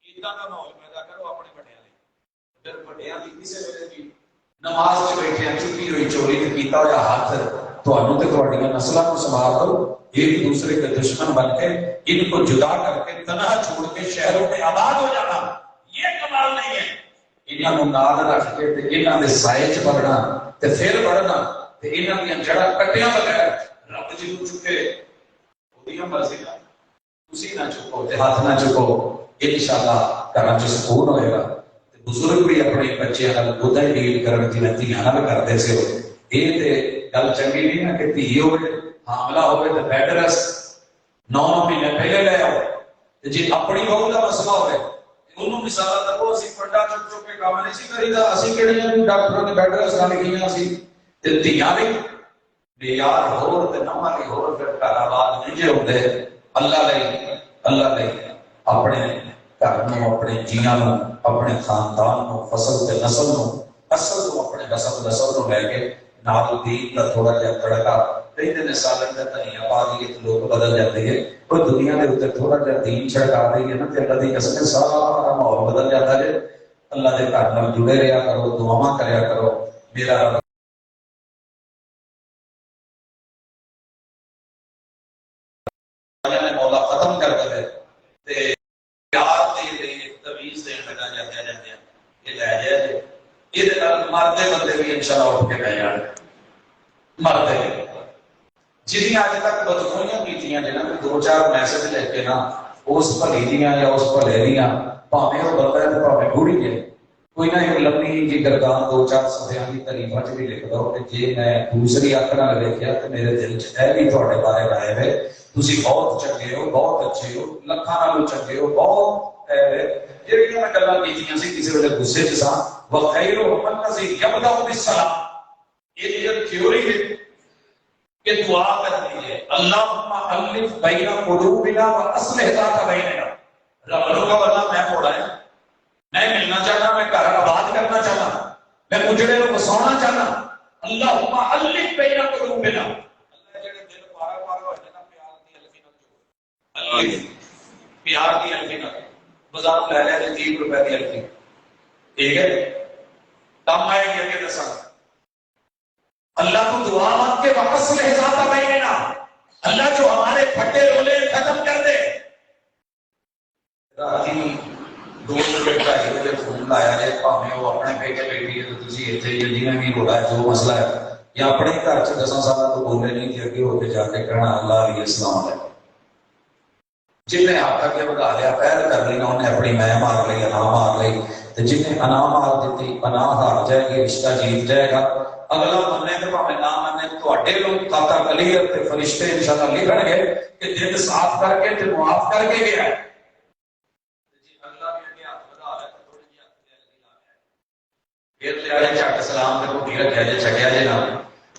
اتنا کا ماحول پیدا کرو اپنے بڑیاں لے. پھر بڑیاں کی کسے ویلے بھی نماز چ بیٹھے چکی ہوئی چوری تے کیتا ہوا ہاتھ تھانوں تے تہاڈیاں نسلاں کو سنبھال دو. ایک دوسرے کے دشمن بن کے ان کو جدا کر کے تنہا چھوڑ کے شہروں میں آباد ہو جانا یہ کمال نہیں ہے. انہاں نوں نال رکھ کے تے انہاں دے سائے چ بڑھنا تے پھر بڑھنا تے انہاں دیاں جڑاں کٹیاں بغیر رب جی نوں چکے اودیاں مرضی نال تسی نہ چکو تے ہاتھ نہ چکو. انشاءاللہ گھراں چ سکون ہوئے گا. بزرگ بھی اپنے بچے نال خود ہی ڈیل کرن جویں دھیاں نال کردے سے. یہ تے گل چنگی نہیں نا کہ دھی ہوئے حاملہ ہوئے تو بیڈ ریسٹ 9 مہینے پہلے لے آؤ. جی اپنی بہو کا مسئلہ ہوئے ਉਹਨੂੰ ਮਿਸਾਲਾਂ ਦਵੋ। ਅਸੀਂ ਪੰਡਾ ਚੁੱਕ ਚੁੱਕ ਕੇ ਕੰਮ ਨਹੀਂ ਸੀ ਕਰੀਦਾ। ਅਸੀਂ ਕਿਹੜੀਆਂ ਵੀ ਡਾਕਟਰਾਂ ਨੇ ਬੈੱਡ ਰੈਸਟਾਂ ਲਿਖੀਆਂ ਸੀ ਤੇ ਧੀਆਂ ਵੀ ਬੇਯਾਰ ਹੋਰ ਤੇ ਨਵਾਂ ਵੀ ਹੋਰ, ਫਿਰ ਘਰ ਆਬਾਦ ਨਹੀਂ ਜੇ ਹੁੰਦੇ। ਅੱਲਾ ਲਈ ਆਪਣੇ ਘਰ ਨੂੰ, ਆਪਣੇ ਜੀਆਂ ਨੂੰ, ਆਪਣੇ ਖਾਨਦਾਨ ਨੂੰ, ਫਸਲ ਤੇ ਨਸਲ ਨੂੰ, ਅਸਲ ਨੂੰ, ਆਪਣੇ ਨਸਲ ਨੂੰ ਲੈ ਕੇ ਨਾਲ ਦੀਨ ਦਾ ਥੋੜਾ ਜਿਹਾ ਤੜਕਾ ਕਹਿੰਦੇ ਨੇ ਸਾਲਨ ਦਾ ਧਨੀਆ ਪਾ ਦਈਏ ਤੇ ਲੋਕ ਬਦਲ ਜਾਂਦੇ ਹੈ। ਉਹ ਦੁਨੀਆ ਦੇ ਉੱਤੇ ਥੋੜਾ ਜਿਹਾ ਦੀਨ ਛੜਕਾ ਦਈਏ ਨਾ ਤੇ ਅੱਲਾ ਦੀ ਕਸਮ ਸਾਰਾ ਮਾਹੌਲ ਬਦਲ ਜਾਂਦਾ ਜੇ। ਅੱਲਾ ਦੇ ਘਰ ਨਾਲ ਜੁੜੇ ਰਿਹਾ ਕਰੋ, ਦੁਆਵਾਂ ਕਰਿਆ ਕਰੋ। ਮੇਰਾ ਮੌਲਾ ਖਤਮ ਕਰ ਦੇਵੇ ਤੇ ਪਿਆਰ ਦੇ ਲਈ ਤਵੀਜ਼ ਦੇਣ ਲੱਗਾ ਜਾਂਦੇ ਇਹ ਲੈ ਜਾਏ। ਇਹਦੇ ਨਾਲ ਮਰਦੇ ਬੰਦੇ ਵੀ ਇਨਸ਼ਾਅੱਲਾ ਉੱਠ ਕੇ ਬਹਿ ਜਾਣ। ਮਰਦੇ ਜਿਹਦੀਆਂ ਅੱਜ ਤੱਕ ਬਦਖੋਈਆਂ ਕੀਤੀਆਂ ਜਿਹਨਾਂ ਨੇ 2-4 ਮੈਸੇਜ ਲੈ ਕੇ ਨਾ ਉਸ ਭਲੀ ਦੀਆਂ ਜਾਂ ਉਸ ਭਲੇ ਦੀਆਂ, ਭਾਵੇਂ ਉਹ ਬੰਦਾ ਹੈ ਤੇ ਭਾਵੇਂ ਬੁੜੀ ਹੈ, ਕੋਈ ਨਾ ਇੱਕ ਲੰਮੀ ਜੀ ਗਰਦਾਨ 2-4 ਸਫਿਆਂ ਦੀ ਤਾਰੀਫਾਂ ਚ ਵੀ ਲਿਖ ਦੋ ਕਿ ਜੇ ਮੈਂ ਦੂਸਰੀ ਅੱਖ ਨਾਲ ਵੇਖਿਆ ਤੇ ਮੇਰੇ ਦਿਲ ਚ ਇਹ ਵੀ ਤੁਹਾਡੇ ਬਾਰੇ ਰਾਏ ਹੈ, ਤੁਸੀਂ ਬਹੁਤ ਚੰਗੇ ਹੋ, ਬਹੁਤ ਅੱਛੇ ਹੋ, ਲੱਖਾਂ ਨਾਲੋਂ ਚੰਗੇ ਹੋ, ਬਹੁਤ ਜਿਹੜੀਆਂ ਮੈਂ ਗੱਲਾਂ ਕੀਤੀਆਂ ਸੀ ਕਿਸੇ ਵੇਲੇ ਗੁੱਸੇ ਚ ਸਾਂ। ਵਖੈਰੁ ਮਨ ਨਜ਼ੀ ਯਬਦਅ ਬਿਸਲਾਮ, ਇਹ ਥਿਉਰੀ ਹੈ کہ دعا کر دیجئے اللہم الف بین قلوبنا و اصلح ذات بیننا. رب کا بندہ میں پڑھا ہے، میں ملنا چاہنا، میں گھر آباد کرنا چاہنا، میں اجڑے کو بسانا چاہنا. اللہم الف بین قلوبنا، اللہ جڑے دل پارا پارا ہو جانا پیار دی الفی نال جوڑ، الف پیار دی الفی نال بازار لے لے 30 روپے دی الفی، ٹھیک ہے کم آئے گی کہ دساں. اللہ کو دعا مانگ کے واپس لے جاتا بیننا، اللہ جو ہمارے پھٹے رولے ختم کر دے. راتی 2 بجے 2:30 بجے فون لایا جائے، بھاویں وہ اپنے بیٹے بیٹی ہے تو تسی ایتھے ہی جنہیں بھی ہو رہا ہے جو مسئلہ ہے، یا اپنے گھر چ 10 سال تو بولے نہیں کہ اگے ہو کے جا کے کہنا اللہ علیہ السلام علیکم. جن نے ہاتھ اگے بڑھا لیا پیر کر لی نا انہیں اپنی میں مار لی، انا مار لی. جن نے انا مار دیتی انا ہار جائے گی، رشتہ جیت جائے گا. اگلا مننے تو بھاویں نہ مننے، تواڈے لوگ خاطہ کلیئر تے فرشتے انشاءاللہ لکھن گے کہ دل صاف کر کے تے معاف کر کے گیا ہے. جی اللہ بھی اگے ہاتھ بڑھا لے تے تھوڑی جی ہاتھ تے الگی لا لے، پھر تے آئے جھٹ سلام تے کوئی رکھیا جے چھڈیا جے نہ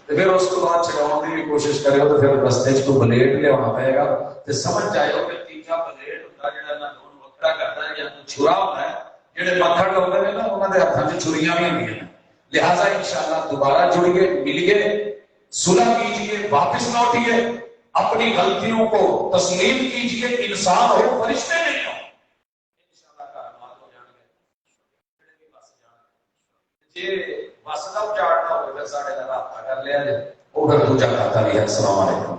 تے پھر اس کو بعد چھڈاؤن دی بھی کوشش کریو تے پھر رستے وچ کوئی بلیڈ لیاونا پئے گا تے سمجھ جائیو کہ تیجا بلیڈ ہوندا جڑا نہ دون وکرا کردا ہے یا چھرا ہوندا ہے. جڑے پتھر لاؤندے نے نا انہاں دے ہتھاں وچ چھریاں بھی ہوندیاں. لہٰذا انشاءاللہ دوبارہ جڑیے، ملیے، صلح کیجیے، واپس لوٹیے، اپنی غلطیوں کو تسلیم کیجیے. انسان ہو، فرشتے نہیں ہو، انشاءاللہ کارنامات ہو جان گے، بس جان گے. جی بس کا اجاڑنا ہوگا پھر ساڈے نال رابطہ کر لیا جائے، وہ پھر دوجا کھاتا بھی ہے. السلام علیکم.